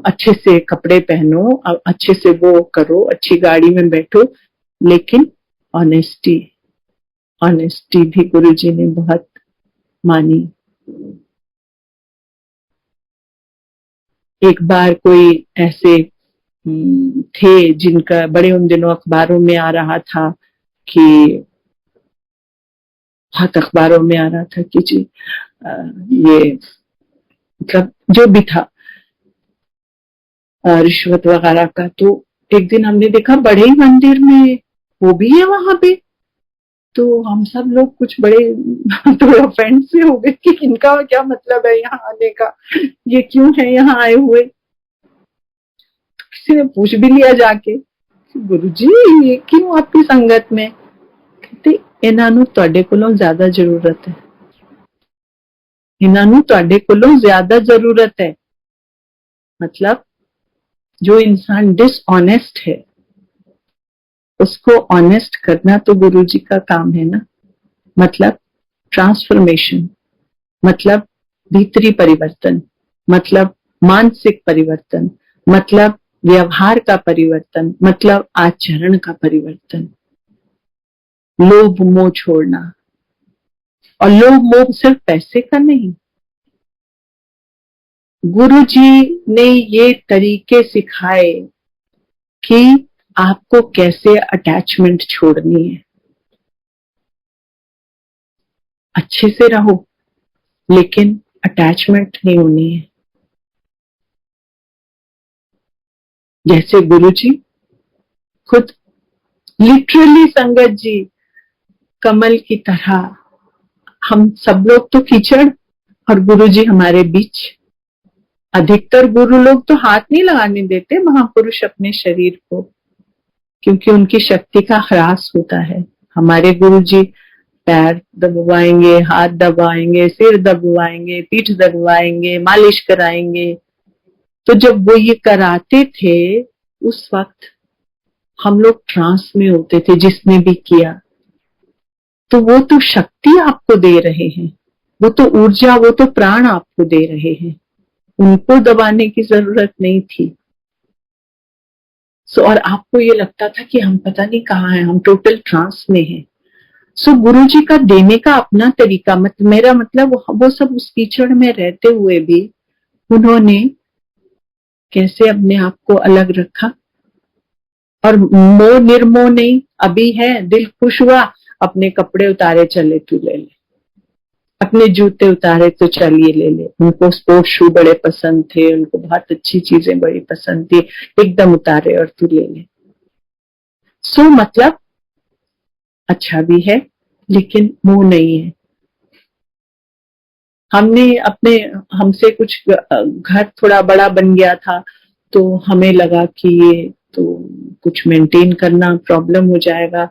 अच्छे से कपड़े पहनो, अच्छे से वो करो, अच्छी गाड़ी में बैठो, लेकिन ऑनेस्टी भी गुरुजी ने बहुत मानी। एक बार कोई ऐसे थे जिनका बड़े उन दिनों अखबारों में आ रहा था कि बहुत अखबारों में आ रहा था कि जी ये मतलब जो भी था रिश्वत वगैरह का। तो एक दिन हमने देखा बड़े ही मंदिर में वो भी है वहां पे, तो हम सब लोग कुछ बड़े थोड़ा ऑफेंड से हो गए कि इनका क्या मतलब है यहाँ आने का, ये क्यों है यहाँ आए हुए। तो किसी ने पूछ भी लिया जाके, गुरुजी ये क्यों आपकी संगत में, कहते इन्हां नूं तुहाडे कोलों ज्यादा जरूरत है, इन्हां नूं तुहाडे कोलों ज्यादा जरूरत है। मतलब जो इंसान डिसऑनेस्ट है उसको ऑनेस्ट करना तो गुरुजी का काम है ना। मतलब ट्रांसफॉर्मेशन, मतलब भीतरी परिवर्तन, मतलब मानसिक परिवर्तन, मतलब व्यवहार का परिवर्तन, मतलब आचरण का परिवर्तन, लोभ मोह छोड़ना। और लोभ मोह सिर्फ पैसे का नहीं, गुरुजी ने ये तरीके सिखाए कि आपको कैसे अटैचमेंट छोड़नी है। अच्छे से रहो लेकिन अटैचमेंट नहीं होनी है। जैसे गुरुजी खुद लिटरली संगत जी कमल की तरह, हम सब लोग तो कीचड़ और गुरुजी हमारे बीच। अधिकतर गुरु लोग तो हाथ नहीं लगाने देते महापुरुष अपने शरीर को, क्योंकि उनकी शक्ति का ह्रास होता है। हमारे गुरुजी पैर दबाएंगे, हाथ दबाएंगे, सिर दबाएंगे, पीठ दबाएंगे, मालिश कराएंगे। तो जब वो ये कराते थे उस वक्त हम लोग ट्रांस में होते थे, जिसने भी किया। तो वो तो शक्ति आपको दे रहे हैं, वो तो ऊर्जा, वो तो प्राण आपको दे रहे हैं, उनको दबाने की जरूरत नहीं थी। और आपको ये लगता था कि हम पता नहीं कहाँ हैं, हम टोटल ट्रांस में हैं। गुरु जी का देने का अपना तरीका, मेरा मतलब वो सब उस कीचड़ में रहते हुए भी उन्होंने कैसे अपने आप को अलग रखा, और मोह निर्मोह नहीं, अभी है, दिल खुश हुआ, अपने कपड़े उतारे, चले तू ले ले, अपने जूते उतारे तो चलिए ले ले। उनको स्पोर्ट्स शू बड़े पसंद थे, उनको बहुत अच्छी चीजें बड़ी पसंद थी, एकदम उतारे और तू ले ले। मतलब अच्छा भी है लेकिन मोह नहीं है। हमने अपने, हमसे कुछ घर थोड़ा बड़ा बन गया था, तो हमें लगा कि ये तो कुछ मेंटेन करना प्रॉब्लम हो जाएगा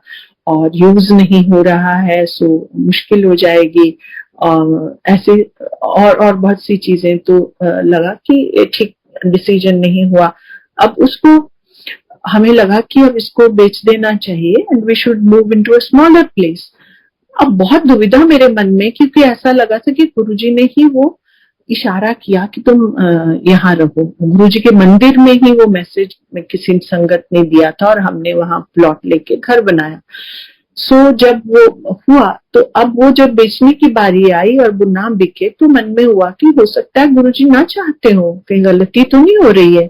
और यूज नहीं हो रहा है, मुश्किल हो जाएगी, ऐसे और बहुत सी चीजें, तो लगा कि ठीक डिसीजन नहीं हुआ। अब उसको हमें लगा कि अब इसको बेच देना चाहिए and we should move into a smaller place. अब बहुत दुविधा मेरे मन में, क्योंकि ऐसा लगा था कि गुरुजी ने ही वो इशारा किया कि तुम यहाँ रहो। गुरुजी के मंदिर में ही वो मैसेज में किसी संगत ने दिया था और हमने वहां प्लॉट लेके घर बनाया। जब वो हुआ तो अब वो जब बेचने की बारी आई और वो ना बिके, तो मन में हुआ कि हो सकता है गुरुजी ना चाहते हो, कहीं गलती तो नहीं हो रही है।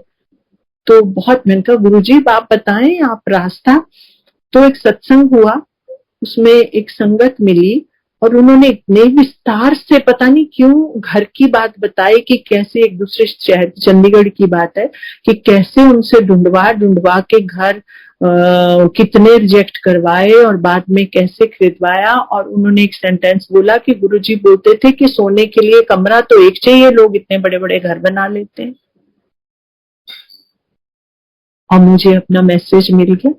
तो बहुत मैंने कहा गुरुजी आप बताएं, आप रास्ता। तो एक सत्संग हुआ, उसमें एक संगत मिली और उन्होंने इतने विस्तार से, पता नहीं क्यों, घर की बात बताई कि कैसे एक दूसरे शहर, चंडीगढ़ की बात है, कि कैसे उनसे ढूंढवा के घर कितने रिजेक्ट करवाए और बाद में कैसे खरीदवाया। और उन्होंने एक सेंटेंस बोला कि गुरुजी बोलते थे कि सोने के लिए कमरा तो एक चाहिए, लोग इतने बड़े बड़े घर बना लेते हैं। और मुझे अपना मैसेज मिल गया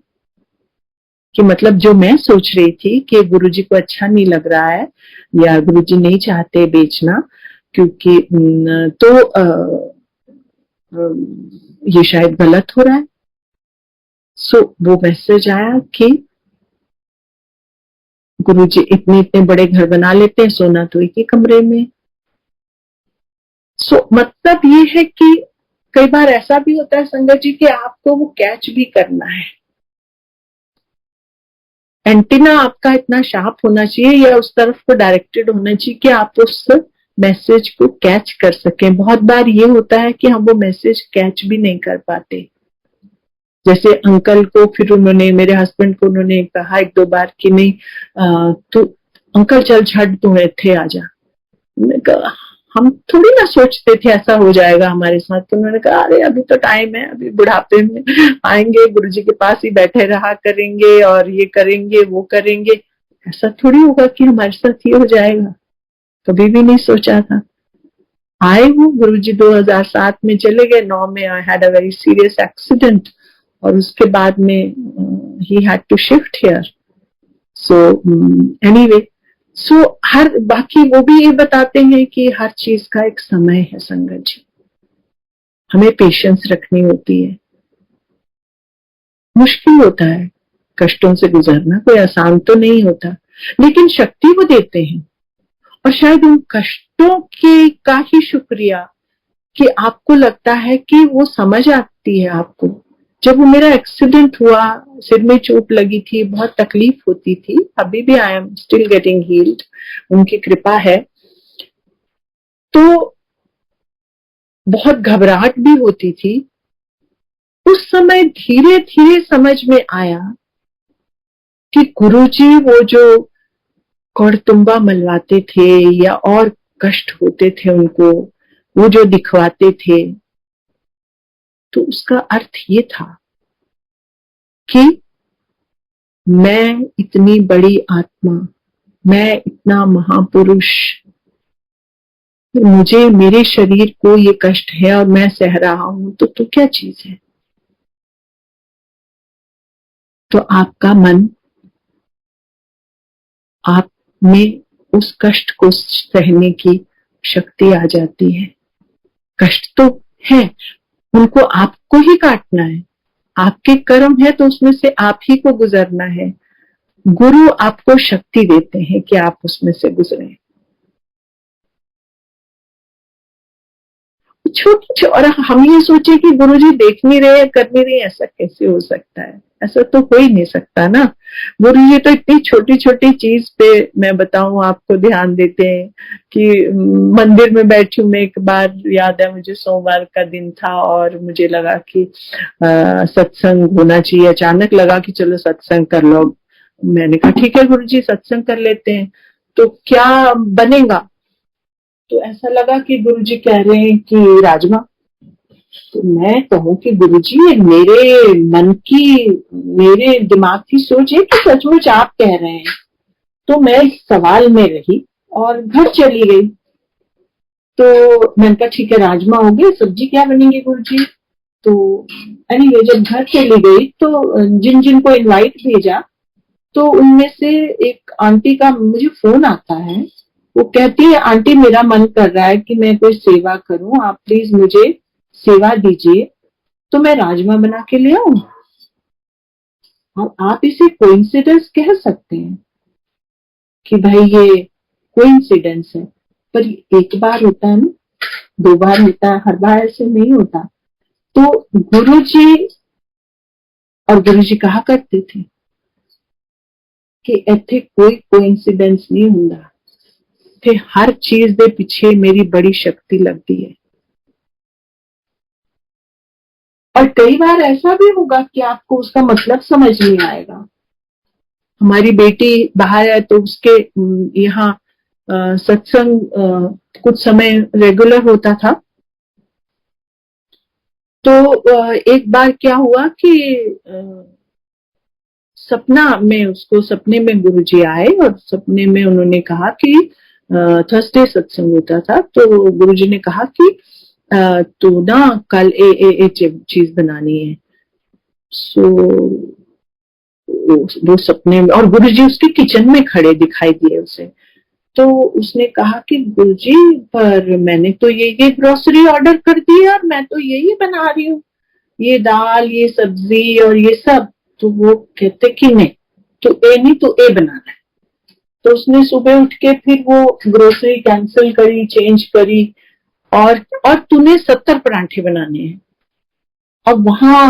कि मतलब जो मैं सोच रही थी कि गुरुजी को अच्छा नहीं लग रहा है या गुरुजी नहीं चाहते बेचना, क्योंकि तो ये शायद गलत हो रहा है। वो मैसेज आया कि गुरुजी इतने इतने बड़े घर बना लेते हैं, सोना तो एक ही कमरे में। मतलब ये है कि कई बार ऐसा भी होता है संगत जी कि आपको वो कैच भी करना है। एंटीना आपका इतना शार्प होना चाहिए या उस तरफ को डायरेक्टेड होना चाहिए कि आप उस मैसेज को कैच कर सकें। बहुत बार ये होता है कि हम वो मैसेज कैच भी नहीं कर पाते। जैसे अंकल को फिर उन्होंने, मेरे हस्बैंड को उन्होंने कहा एक दो बार कि नहीं तो अंकल चल झट तू थे आजा। मैंने कहा हम थोड़ी ना सोचते थे ऐसा हो जाएगा हमारे साथ। तो उन्होंने कहा अरे अभी तो टाइम है, अभी बुढ़ापे में आएंगे, गुरुजी के पास ही बैठे रहा करेंगे और ये करेंगे वो करेंगे, ऐसा थोड़ी होगा कि हमारे साथ ये हो जाएगा। कभी भी नहीं सोचा था। आए वो गुरुजी 2007 में चले गए, 9 में I had a very serious accident और उसके बाद में ही had to shift here. Anyway, हर बाकी वो भी ये बताते हैं कि हर चीज का एक समय है संगत जी, हमें पेशेंस रखनी होती है। मुश्किल होता है कष्टों से गुजरना, कोई आसान तो नहीं होता, लेकिन शक्ति वो देते हैं। और शायद उन कष्टों के का ही शुक्रिया कि आपको लगता है कि वो समझ आती है आपको। जब वो मेरा एक्सीडेंट हुआ, सिर में चोट लगी थी, बहुत तकलीफ होती थी, अभी भी I am still getting heeled, उनकी कृपा है। तो बहुत घबराहट भी होती थी। उस समय धीरे धीरे समझ में आया कि गुरुजी वो जो कौड़तुंबा मलवाते थे या और कष्ट होते थे उनको, वो जो दिखवाते थे, तो उसका अर्थ ये था कि मैं इतनी बड़ी आत्मा, मैं इतना महापुरुष, मुझे, मेरे शरीर को ये कष्ट है और मैं सह रहा हूं, तो क्या चीज है। तो आपका मन, आप में उस कष्ट को सहने की शक्ति आ जाती है। कष्ट तो है, उनको आपको ही काटना है, आपके कर्म है तो उसमें से आप ही को गुजरना है। गुरु आपको शक्ति देते हैं कि आप उसमें से गुजरें। छोटी, और हम ये सोचे कि गुरुजी देख नहीं रहे, कर नहीं रहे, ऐसा कैसे हो सकता है? ऐसा तो हो ही नहीं सकता ना। गुरुजी तो इतनी छोटी छोटी चीज पे, मैं बताऊं आपको, ध्यान देते हैं कि मंदिर में बैठी हूँ मैं, एक बार याद है मुझे, सोमवार का दिन था और मुझे लगा कि सत्संग होना चाहिए, अचानक लगा कि चलो सत्संग कर लो। मैंने कहा ठीक है गुरुजी, सत्संग कर लेते हैं, तो क्या बनेगा? तो ऐसा लगा कि गुरुजी कह रहे हैं कि राजमा। तो मैं कहूँ कि गुरुजी, ये मेरे मन की, मेरे दिमाग की सोच है कि सचमुच आप कह रहे हैं? तो मैं इस सवाल में रही और घर चली गई। तो मैंने कहा ठीक है, राजमा हो गए, सब्जी क्या बनेंगे गुरुजी? तो एनीवे, जब घर चली गई तो जिन जिन को इनवाइट भेजा, तो उनमें से एक आंटी का मुझे फोन आता है। वो कहती है, आंटी मेरा मन कर रहा है कि मैं कोई सेवा करूं, आप प्लीज मुझे सेवा दीजिए, तो मैं राजमा बना के ले आऊं। और आप इसे कोइंसिडेंस कह सकते हैं कि भाई ये कोइंसिडेंस है, पर एक बार होता है ना, दो बार होता है, हर बार ऐसे नहीं होता। तो गुरुजी, और गुरुजी कहा करते थे कि ਇੱਥੇ कोई कोइंसिडेंस नहीं ਹੁੰਦਾ, ਤੇ हर चीज दे पीछे मेरी बड़ी शक्ति लगती है। और कई बार ऐसा भी होगा कि आपको उसका मतलब समझ नहीं आएगा। हमारी बेटी बाहर है तो उसके यहाँ सत्संग कुछ समय रेगुलर होता था। तो एक बार क्या हुआ कि सपना में, उसको सपने में गुरुजी आए और सपने में उन्होंने कहा कि थर्सडे सत्संग होता था, तो गुरुजी ने कहा कि तो ना कल ए चीज बनानी है। सो वो सपने में, और गुरुजी उसके किचन में खड़े दिखाई दिए उसे। तो उसने कहा कि गुरुजी, पर मैंने तो ये ग्रोसरी ऑर्डर कर दी है और मैं तो यही बना रही हूँ, ये दाल, ये सब्जी और ये सब। तो वो कहते कि नहीं, तो ए नहीं तो ए बनाना है। तो उसने सुबह उठ के फिर वो ग्रोसरी कैंसिल करी, चेंज करी, और तूने 70 परांठे बनाने हैं। अब वहां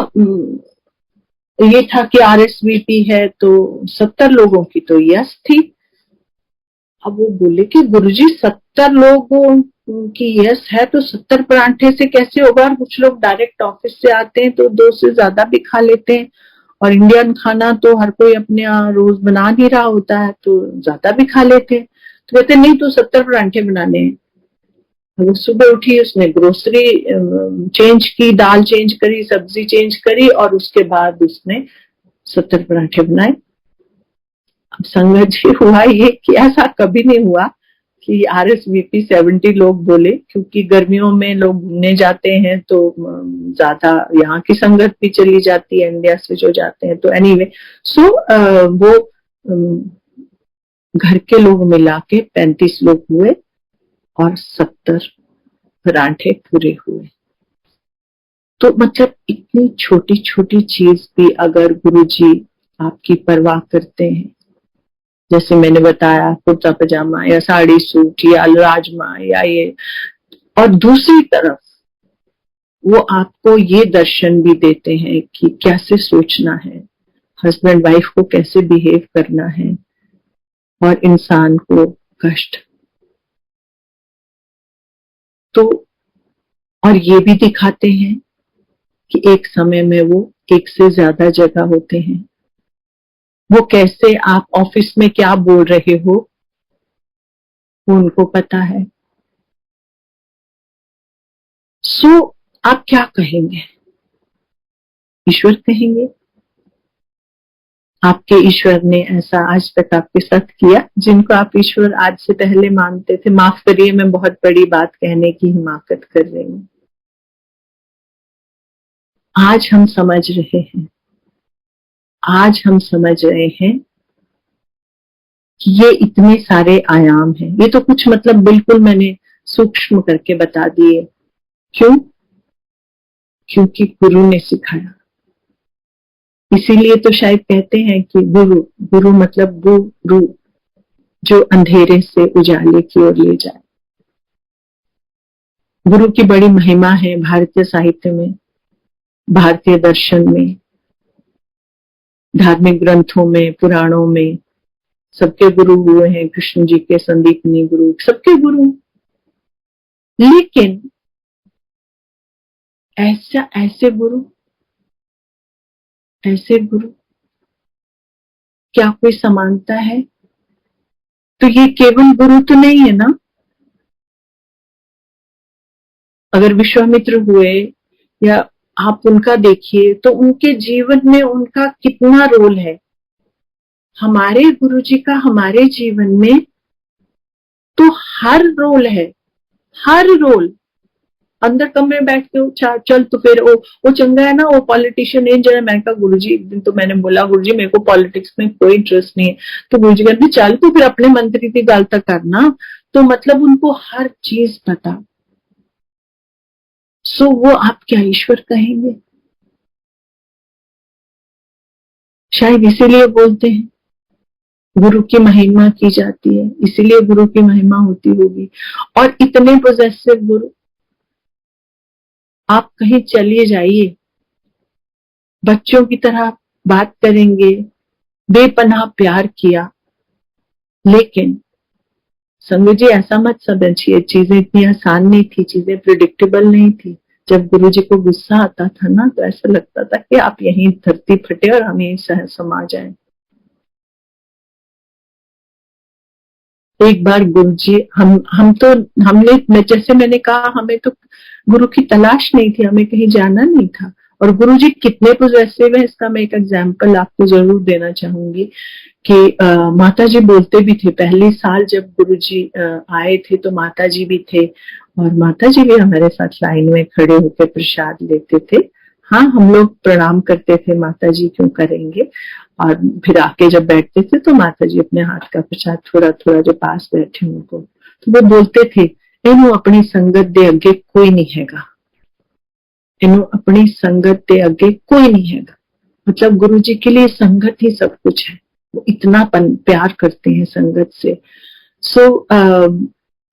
ये था कि RSVP है, तो 70 लोगों की तो यस थी। अब वो बोले कि गुरुजी 70 लोगों की यस है तो 70 परांठे से कैसे होगा? और कुछ लोग डायरेक्ट ऑफिस से आते हैं तो 2 से ज्यादा भी खा लेते हैं, और इंडियन खाना तो हर कोई अपने यहाँ रोज बना नहीं रहा होता है, तो ज्यादा भी खा लेते हैं। तो कहते नहीं, तो 70 परांठे बनाने हैं। वो सुबह उठी, उसने ग्रोसरी चेंज की, दाल चेंज करी, सब्जी चेंज करी, और उसके बाद उसने 70 पराठे बनाए। अब संगत जी, हुआ ये कि ऐसा कभी नहीं हुआ कि RSVP 70 लोग बोले, क्योंकि गर्मियों में लोग घूमने जाते हैं तो ज्यादा यहाँ की संगत भी चली जाती है, इंडिया से जो जाते हैं। तो एनीवे, सो वो घर के लोग मिला के 35 लोग हुए और 70 पराठे पूरे हुए। तो मतलब इतनी छोटी छोटी चीज भी अगर गुरुजी आपकी परवाह करते हैं, जैसे मैंने बताया, कुर्ता पजामा या साड़ी सूट या राजमा या ये, और दूसरी तरफ वो आपको ये दर्शन भी देते हैं कि कैसे सोचना है, हस्बैंड वाइफ को कैसे बिहेव करना है, और इंसान को कष्ट। तो और ये भी दिखाते हैं कि एक समय में वो एक से ज्यादा जगह होते हैं। वो कैसे, आप ऑफिस में क्या बोल रहे हो वो उनको पता है। सो आप क्या कहेंगे? ईश्वर कहेंगे। आपके ईश्वर ने ऐसा आज तक आपके साथ किया, जिनको आप ईश्वर आज से पहले मानते थे? माफ करिए, मैं बहुत बड़ी बात कहने की हिमाकत कर रही हूँ। आज हम समझ रहे हैं, आज हम समझ रहे हैं कि ये इतने सारे आयाम हैं। ये तो कुछ मतलब बिल्कुल मैंने सूक्ष्म करके बता दिए। क्यों? क्योंकि गुरु ने सिखाया। इसीलिए तो शायद कहते हैं कि गुरु, गुरु मतलब गुरु, जो अंधेरे से उजाले की ओर ले जाए। गुरु की बड़ी महिमा है भारतीय साहित्य में, भारतीय दर्शन में, धार्मिक ग्रंथों में, पुराणों में। सबके गुरु हुए हैं, कृष्ण जी के संदीपनी गुरु, सबके गुरु। लेकिन ऐसे गुरु क्या कोई समानता है? तो ये केवल गुरु तो नहीं है ना। अगर विश्वामित्र हुए या आप उनका देखिए तो उनके जीवन में उनका कितना रोल है। हमारे गुरु जी का हमारे जीवन में तो हर रोल है, हर रोल। अंदर कमरे में बैठ के चल तो फिर वो चंगा है ना, वो पॉलिटिशियन है जो है। मैंने कहा गुरुजी, एक दिन तो मैंने बोला गुरुजी मेरे को पॉलिटिक्स में कोई इंटरेस्ट नहीं है। तो गुरुजी कहते चल तो फिर अपने मंत्री की गल तक करना। तो मतलब उनको हर चीज पता। सो वो आप क्या ईश्वर कहेंगे? शायद इसीलिए बोलते हैं गुरु की महिमा की जाती है, इसीलिए गुरु की महिमा होती होगी। और इतने पोजेसिव गुरु, आप कहीं चलिए जाइए, बच्चों की तरह बात करेंगे, बेपनाह प्यार किया। लेकिन संगत जी ऐसा मत समझिए, चीजें इतनी आसान नहीं थी, चीजें प्रिडिक्टेबल नहीं थी। जब गुरु जी को गुस्सा आता था ना, तो ऐसा लगता था कि आप यहीं धरती फटे और हम यहीं समा जाए। एक बार गुरु जी हमने जैसे मैंने कहा, हमें तो गुरु की तलाश नहीं थी, हमें कहीं जाना नहीं था। और गुरु जी कितने पोजेसिव है, इसका मैं एक एग्जाम्पल आपको जरूर देना चाहूंगी कि माता जी बोलते भी थे। पहले साल जब गुरु जी आए थे तो माता जी भी थे, और माता जी भी हमारे साथ लाइन में खड़े होकर प्रसाद लेते थे। हाँ, हम लोग प्रणाम करते थे, माता जी क्यों करेंगे। और फिर आके जब बैठते थे तो माता जी अपने हाथ का प्रसाद थोड़ा थोड़ा जो पास बैठे उनको, तो वो बोलते थे इनू अपनी संगत दे अगे कोई नहीं हैगा, इनू अपनी संगत दे अगे कोई नहीं हैगा। मतलब गुरु जी के लिए संगत ही सब कुछ है। वो इतना प्यार करते हैं संगत से।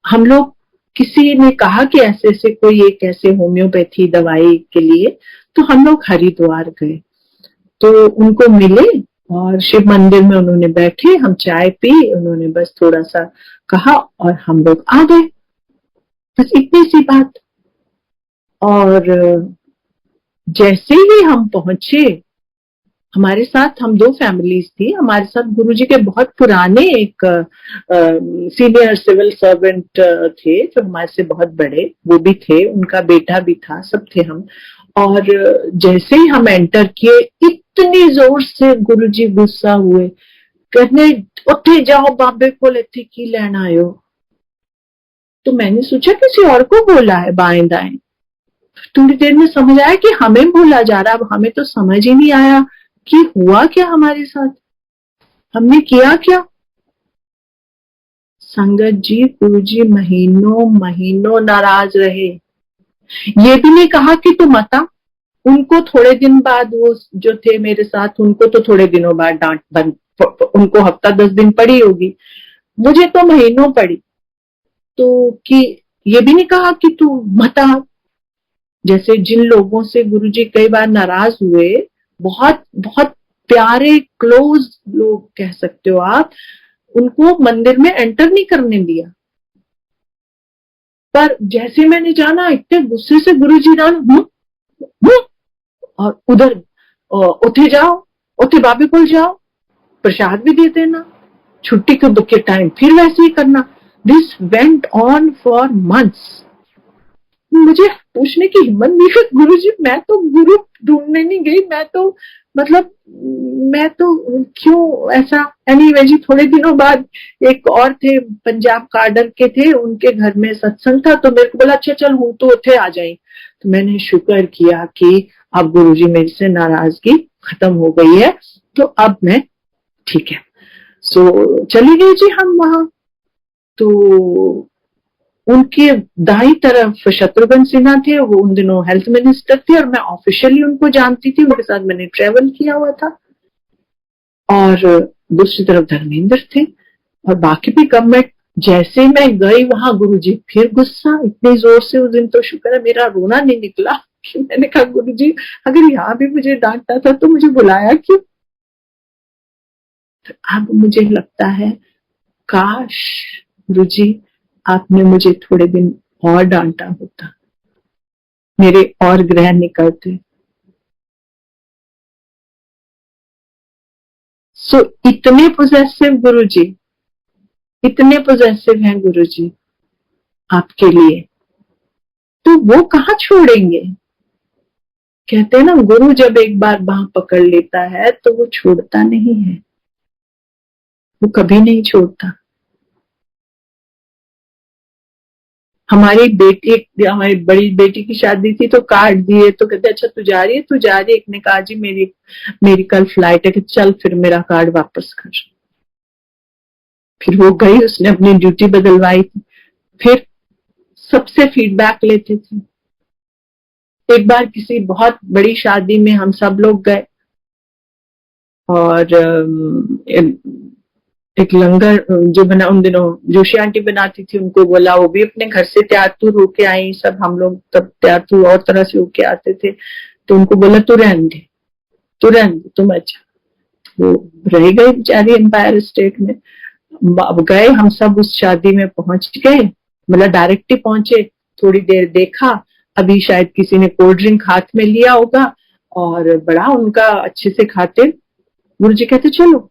हम लोग, किसी ने कहा कि ऐसे ऐसे कोई एक ऐसे होम्योपैथी दवाई के लिए, तो हम लोग हरिद्वार गए, तो उनको मिले और शिव मंदिर में उन्होंने बैठे, हम चाय पी, उन्होंने बस थोड़ा सा कहा और हम लोग आ गए। बस इतनी सी बात। और जैसे ही हम पहुंचे, हमारे साथ हम 2 फैमिलीज थी। हमारे साथ गुरुजी के बहुत पुराने एक सीनियर सिविल सर्वेंट थे जो हमारे से बहुत बड़े, वो भी थे, उनका बेटा भी था, सब थे हम। और जैसे ही हम एंटर किए, इतनी जोर से गुरुजी गुस्सा हुए, कहने उठे जाओ बाबे को इत्थे की लैन आयो। तो मैंने सोचा किसी और को बोला है बाएं दाएं। थोड़ी देर में समझ आया कि हमें बोला जा रहा। अब हमें तो समझ ही नहीं आया कि हुआ क्या हमारे साथ, हमने किया क्या। संगत जी, गुरुजी महीनों महीनों नाराज रहे। ये भी नहीं कहा कि तू मता। उनको थोड़े दिन बाद, वो जो थे मेरे साथ, उनको तो थोड़े दिनों बाद डांट बंद, उनको हफ्ता 10 दिन पड़ी होगी, मुझे तो महीनों पड़ी। तो कि ये भी नहीं कहा कि तू मता। जैसे जिन लोगों से गुरुजी कई बार नाराज हुए, बहुत बहुत प्यारे क्लोज लोग कह सकते हो आप, उनको मंदिर में एंटर नहीं करने दिया। पर जैसे मैंने जाना, इतने गुस्से से गुरुजी नाल और उधर उठे जाओ, उठे बाबे को जाओ, प्रसाद भी दे देना, छुट्टी के टाइम फिर वैसे ही करना। This went on for months. मुझे पूछने की हिम्मत नहीं हुई, गुरुजी मैं तो गुरु ढूंढने नहीं गई, मैं तो मतलब मैं तो क्यों ऐसा। एनीवे जी, थोड़े दिनों बाद एक और थे, पंजाब कार्डर के थे, उनके घर में सत्संग था, तो मेरे को बोला अच्छा चल हूं तो उठे आ जाए। तो मैंने शुक्र किया कि अब गुरुजी मेरे से नाराजगी खत्म हो गई है, तो अब मैं ठीक है। सो चली गई जी हम वहां। तो उनके दाई तरफ शत्रुघ्न सिन्हा थे, वो उन दिनों हेल्थ मिनिस्टर थे, और मैं ऑफिशियली उनको जानती थी, उनके साथ मैंने ट्रेवल किया हुआ था। और दूसरी तरफ धर्मेंद्र थे, और बाकी भी गवर्नमेंट जैसे मैं गई वहां, गुरुजी फिर गुस्सा इतनी जोर से। उस दिन तो शुक्र है मेरा रोना नहीं निकला कि मैंने कहा गुरुजी अगर यहाँ भी मुझे डांटता था तो मुझे बुलाया क्यों। तो अब मुझे लगता है काश गुरुजी आपने मुझे थोड़े दिन और डांटा होता, मेरे और ग्रह निकलते। सो इतने पोजेसिव गुरुजी, इतने पोजेसिव हैं गुरुजी आपके लिए, तो वो कहाँ छोड़ेंगे। कहते हैं ना गुरु जब एक बार बांह पकड़ लेता है तो वो छोड़ता नहीं है, वो कभी नहीं छोड़ता। हमारी बड़ी बेटी की शादी थी तो कार्ड दिए, तो कहते अच्छा तू जा रही है, तू जा रही है। एक ने कहा जी मेरी मेरी कल फ्लाइट है, कि चल फिर मेरा कार्ड वापस कर। फिर वो गई, उसने अपनी ड्यूटी बदलवाई थी, फिर सबसे फीडबैक लेते थे। एक बार किसी बहुत बड़ी शादी में हम सब लोग गए और एक लंगर जो बना उन दिनों जोशी आंटी बनाती थी, उनको बोला, वो भी अपने घर से तैयार तू होके आई, सब हम लोग तब तैयार तू और तरह से होके आते थे। तो उनको बोला तू रहने दे, तू रहने दे, तुम अच्छा। वो रह गई बेचारी एम्पायर स्टेट में। अब गए हम सब, उस शादी में पहुंच गए, मतलब डायरेक्ट ही पहुंचे। थोड़ी देर देखा, अभी शायद किसी ने कोल्ड ड्रिंक हाथ में लिया होगा और बड़ा उनका अच्छे से खाते। गुरु जी कहते चलो,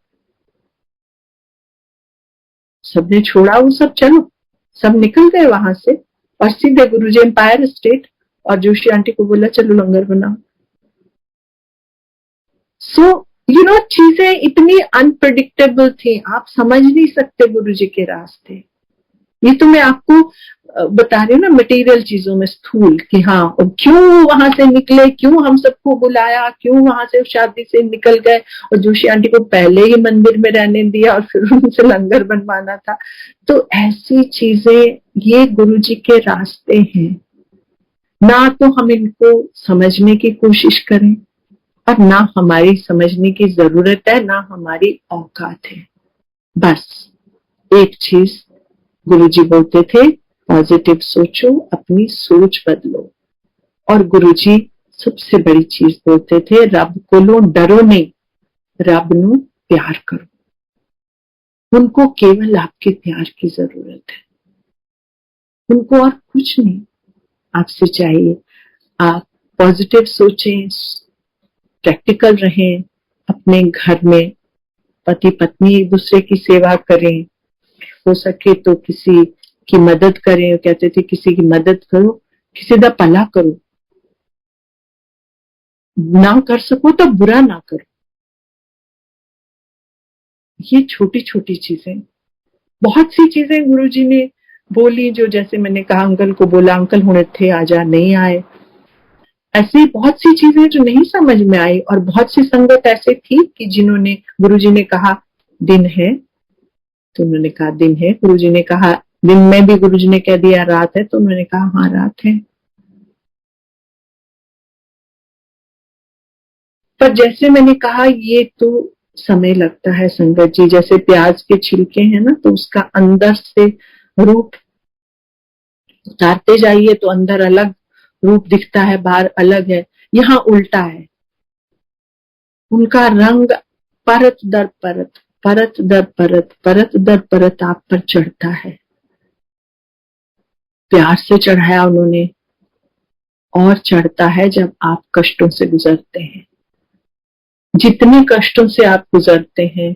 सबने छोड़ा वो सब, चलो सब निकल गए वहां से और सीधे गुरुजी एम्पायर स्टेट। और जोशी आंटी को बोला चलो लंगर बनाओ। सो यू नो चीजें इतनी अनप्रेडिक्टेबल थी, आप समझ नहीं सकते गुरुजी के रास्ते। ये तो मैं आपको बता रही हूँ ना मटेरियल चीजों में स्थूल, कि हाँ क्यों वहां से निकले, क्यों हम सबको बुलाया, क्यों वहां से शादी से निकल गए और जोशी आंटी को पहले ही मंदिर में रहने दिया और फिर उनसे लंगर बनवाना था। तो ऐसी चीजें ये गुरुजी के रास्ते हैं। ना तो हम इनको समझने की कोशिश करें और ना हमारी समझने की जरूरत है, ना हमारी औकात है। बस एक चीज गुरुजी बोलते थे, पॉजिटिव सोचो, अपनी सोच बदलो। और गुरुजी सबसे बड़ी चीज बोलते थे, रब को लो डरो नहीं, रब नु प्यार करो। उनको केवल आपके प्यार की जरूरत है, उनको और कुछ नहीं आपसे चाहिए। आप पॉजिटिव सोचें, प्रैक्टिकल रहें, अपने घर में पति पत्नी एक दूसरे की सेवा करें, हो सके तो किसी की मदद करें। कहते थे किसी की मदद करो, किसी का भला करो, ना कर सको तो बुरा ना करो। ये छोटी छोटी चीजें, बहुत सी चीजें गुरुजी ने बोली, जो जैसे मैंने कहा अंकल को बोला अंकल हुणे थे आजा, नहीं आए। ऐसी बहुत सी चीजें जो नहीं समझ में आई। और बहुत सी संगत ऐसे थी कि जिन्होंने, गुरुजी ने कहा दिन है तो उन्होंने कहा दिन है, गुरुजी ने कहा दिन में भी, गुरुजी ने कह दिया रात है तो उन्होंने कहा हाँ रात है। पर जैसे मैंने कहा ये तो समय लगता है संगत जी, जैसे प्याज के छिलके हैं ना, तो उसका अंदर से रूप उतारते जाइए तो अंदर अलग रूप दिखता है, बाहर अलग है। यहाँ उल्टा है, उनका रंग परत दर परत, परत दर परत, परत दर परत आप पर चढ़ता है। प्यार से चढ़ाया उन्होंने, और चढ़ता है जब आप कष्टों से गुजरते हैं। जितने कष्टों से आप गुजरते हैं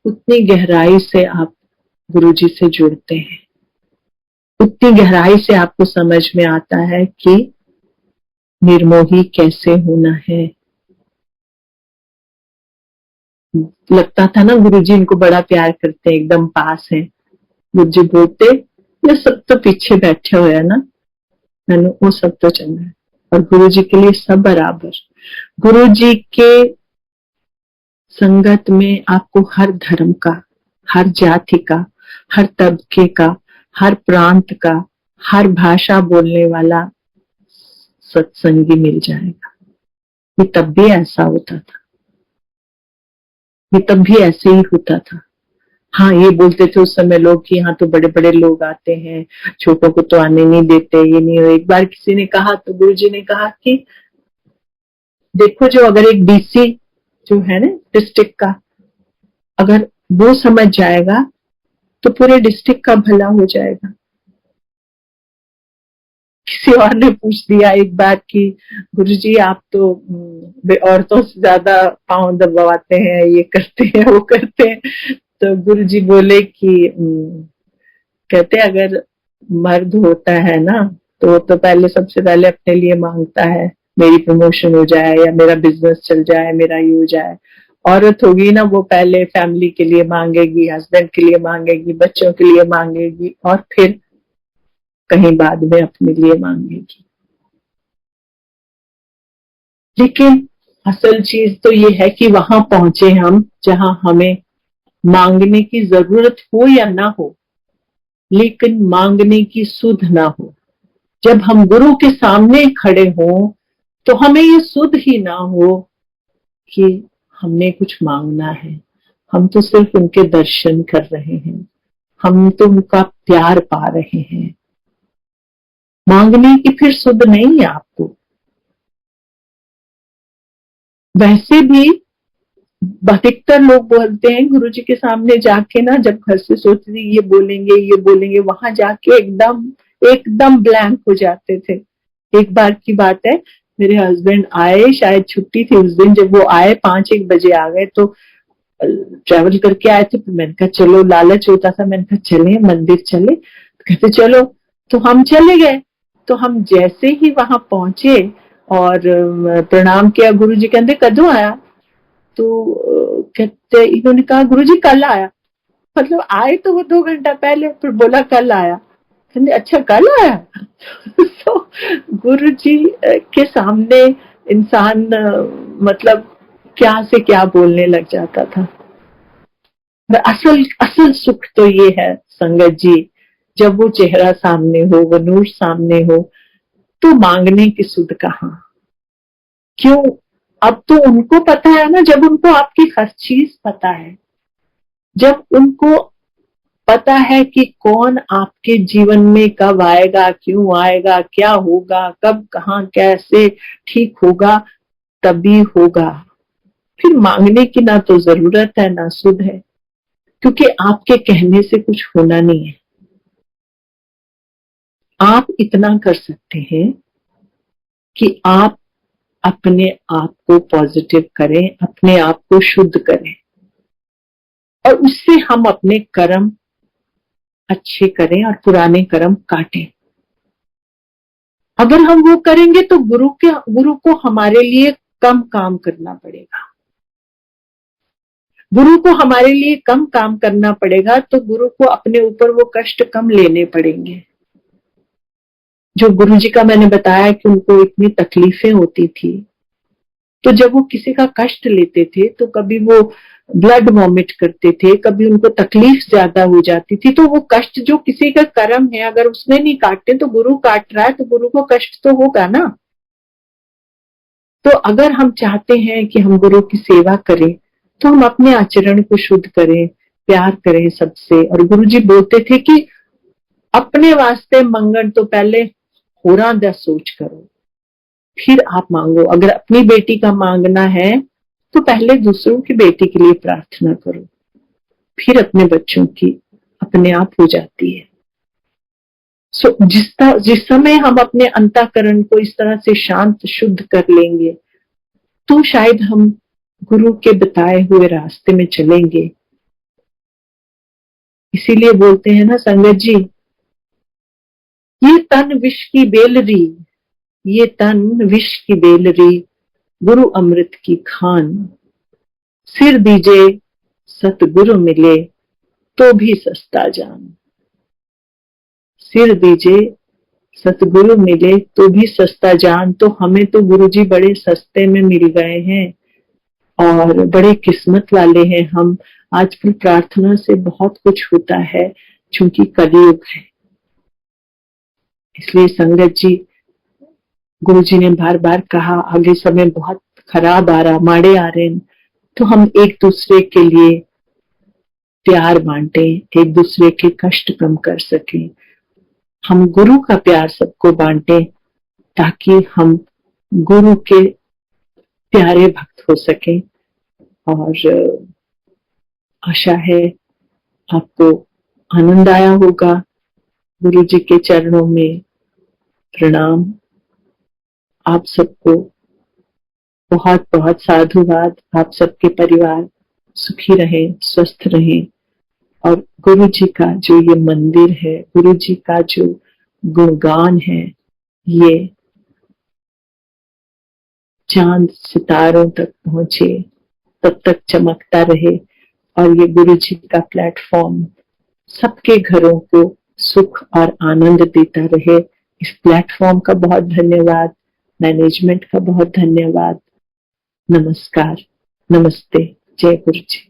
उतनी गहराई से आप गुरुजी से जुड़ते हैं, उतनी गहराई से आपको समझ में आता है कि निर्मोही कैसे होना है। लगता था ना गुरुजी इनको बड़ा प्यार करते हैं, एकदम पास है। गुरुजी बोलते ये सब तो पीछे बैठे हुए है ना, मैंने वो सब तो चंगा है। और गुरुजी के लिए सब बराबर। गुरुजी के संगत में आपको हर धर्म का, हर जाति का, हर तबके का, हर प्रांत का, हर भाषा बोलने वाला सत्संगी मिल जाएगा। ये तब भी ऐसा होता था, ये तब भी ऐसे ही होता था। हाँ, ये बोलते थे उस समय लोग कि यहाँ तो बड़े बड़े लोग आते हैं, छोटों को तो आने नहीं देते, ये नहीं। एक बार किसी ने कहा तो गुरुजी ने कहा कि देखो, जो अगर एक डीसी जो है ना डिस्ट्रिक्ट का, अगर वो समझ जाएगा तो पूरे डिस्ट्रिक्ट का भला हो जाएगा। किसी और ने पूछ दिया एक बार कि गुरुजी आप तो औरतों से ज्यादा पांव दबाते हैं, ये करते हैं वो करते हैं। तो गुरुजी बोले कि कहते अगर मर्द होता है ना तो पहले सबसे पहले अपने लिए मांगता है, मेरी प्रमोशन हो जाए या मेरा बिजनेस चल जाए, मेरा ये हो जाए। औरत होगी ना, वो पहले फैमिली के लिए मांगेगी, हस्बैंड के लिए मांगेगी, बच्चों के लिए मांगेगी, और फिर कहीं बाद में अपने लिए मांगेगी। लेकिन असल चीज तो ये है कि वहां पहुंचे हम जहां हमें मांगने की जरूरत हो या ना हो, लेकिन मांगने की सुध ना हो। जब हम गुरु के सामने खड़े हों तो हमें ये सुध ही ना हो कि हमने कुछ मांगना है। हम तो सिर्फ उनके दर्शन कर रहे हैं, हम तो उनका प्यार पा रहे हैं। मांगने की फिर सुध नहीं है आपको। वैसे भी अधिकतर लोग बोलते हैं गुरु जी के सामने जाके ना, जब घर से सोचते थे ये बोलेंगे, वहां जाके एकदम एकदम ब्लैंक हो जाते थे। एक बार की बात है, मेरे हस्बैंड आए, शायद छुट्टी थी उस दिन, जब वो आए 5-1 बजे आ गए, तो ट्रैवल करके आए थे। तो मैंने कहा चलो, लालच होता था, मैंने कहा चले मंदिर चले, तो कहते चलो। तो हम चले गए। तो हम जैसे ही वहां पहुंचे और प्रणाम किया, गुरु जी कहते कदों आया? तो कहते, इन्होंने कहा गुरुजी कल आया। मतलब आए तो वो 2 घंटा पहले, फिर बोला कल आया। कहते अच्छा कल आया। तो गुरु जी के सामने इंसान मतलब क्या से क्या बोलने लग जाता था। असल असल सुख तो ये है संगत जी, जब वो चेहरा सामने हो, वो नूर सामने हो, तो मांगने की सुध कहाँ। क्यों? अब तो उनको पता है ना, जब उनको आपकी हर चीज पता है, जब उनको पता है कि कौन आपके जीवन में कब आएगा, क्यों आएगा, क्या होगा, कब कहाँ कैसे ठीक होगा, तभी होगा। फिर मांगने की ना तो जरूरत है ना सुध है, क्योंकि आपके कहने से कुछ होना नहीं है। आप इतना कर सकते हैं कि आप अपने आप को पॉजिटिव करें, अपने आप को शुद्ध करें, और उससे हम अपने कर्म अच्छे करें और पुराने कर्म काटें। अगर हम वो करेंगे तो गुरु को हमारे लिए कम काम करना पड़ेगा। गुरु को हमारे लिए कम काम करना पड़ेगा तो गुरु को अपने ऊपर वो कष्ट कम लेने पड़ेंगे। जो गुरु जी का मैंने बताया कि उनको इतनी तकलीफें होती थी, तो जब वो किसी का कष्ट लेते थे तो कभी वो ब्लड वॉमिट करते थे, कभी उनको तकलीफ ज्यादा हो जाती थी। तो वो कष्ट जो किसी का कर्म है, अगर उसने नहीं काटे तो गुरु काट रहा है, तो गुरु को कष्ट तो होगा ना। तो अगर हम चाहते हैं कि हम गुरु की सेवा करें, तो हम अपने आचरण को शुद्ध करें, प्यार करें सबसे। और गुरु जी बोलते थे कि अपने वास्ते मंगन तो पहले होरा दा सोच करो, फिर आप मांगो। अगर अपनी बेटी का मांगना है तो पहले दूसरों की बेटी के लिए प्रार्थना करो, फिर अपने बच्चों की अपने आप हो जाती है। जिस समय हम अपने अंतःकरण को इस तरह से शांत शुद्ध कर लेंगे, तो शायद हम गुरु के बताए हुए रास्ते में चलेंगे। इसीलिए बोलते हैं ना संगत जी, ये तन विष की बेलरी, ये तन विष की बेलरी, गुरु अमृत की खान। सिर दीजे सतगुरु मिले तो भी सस्ता जान। सिर दीजे सतगुरु मिले तो भी सस्ता जान। तो हमें तो गुरु जी बड़े सस्ते में मिल गए हैं और बड़े किस्मत वाले हैं हम। आजकल प्रार्थना से बहुत कुछ होता है, क्योंकि कलयुग है। इसलिए संगत जी, गुरु जी ने बार बार कहा आगे समय बहुत खराब आ रहा, माड़े आ रहे हैं, तो हम एक दूसरे के लिए प्यार बांटे, एक दूसरे के कष्ट कम कर सके। हम गुरु का प्यार सबको बांटे ताकि हम गुरु के प्यारे भक्त हो सके। और आशा है आपको आनंद आया होगा। गुरु जी के चरणों में प्रणाम। आप सबको बहुत बहुत साधुवाद। आप सबके परिवार सुखी रहे, स्वस्थ रहे। और गुरु जी का जो ये मंदिर है, गुरु जी का जो गुणगान है, ये चांद सितारों तक पहुंचे, तब तक चमकता रहे। और ये गुरु जी का प्लेटफॉर्म सबके घरों को सुख और आनंद देता रहे। इस प्लेटफॉर्म का बहुत धन्यवाद, मैनेजमेंट का बहुत धन्यवाद। नमस्कार, नमस्ते, जय गुरु जी।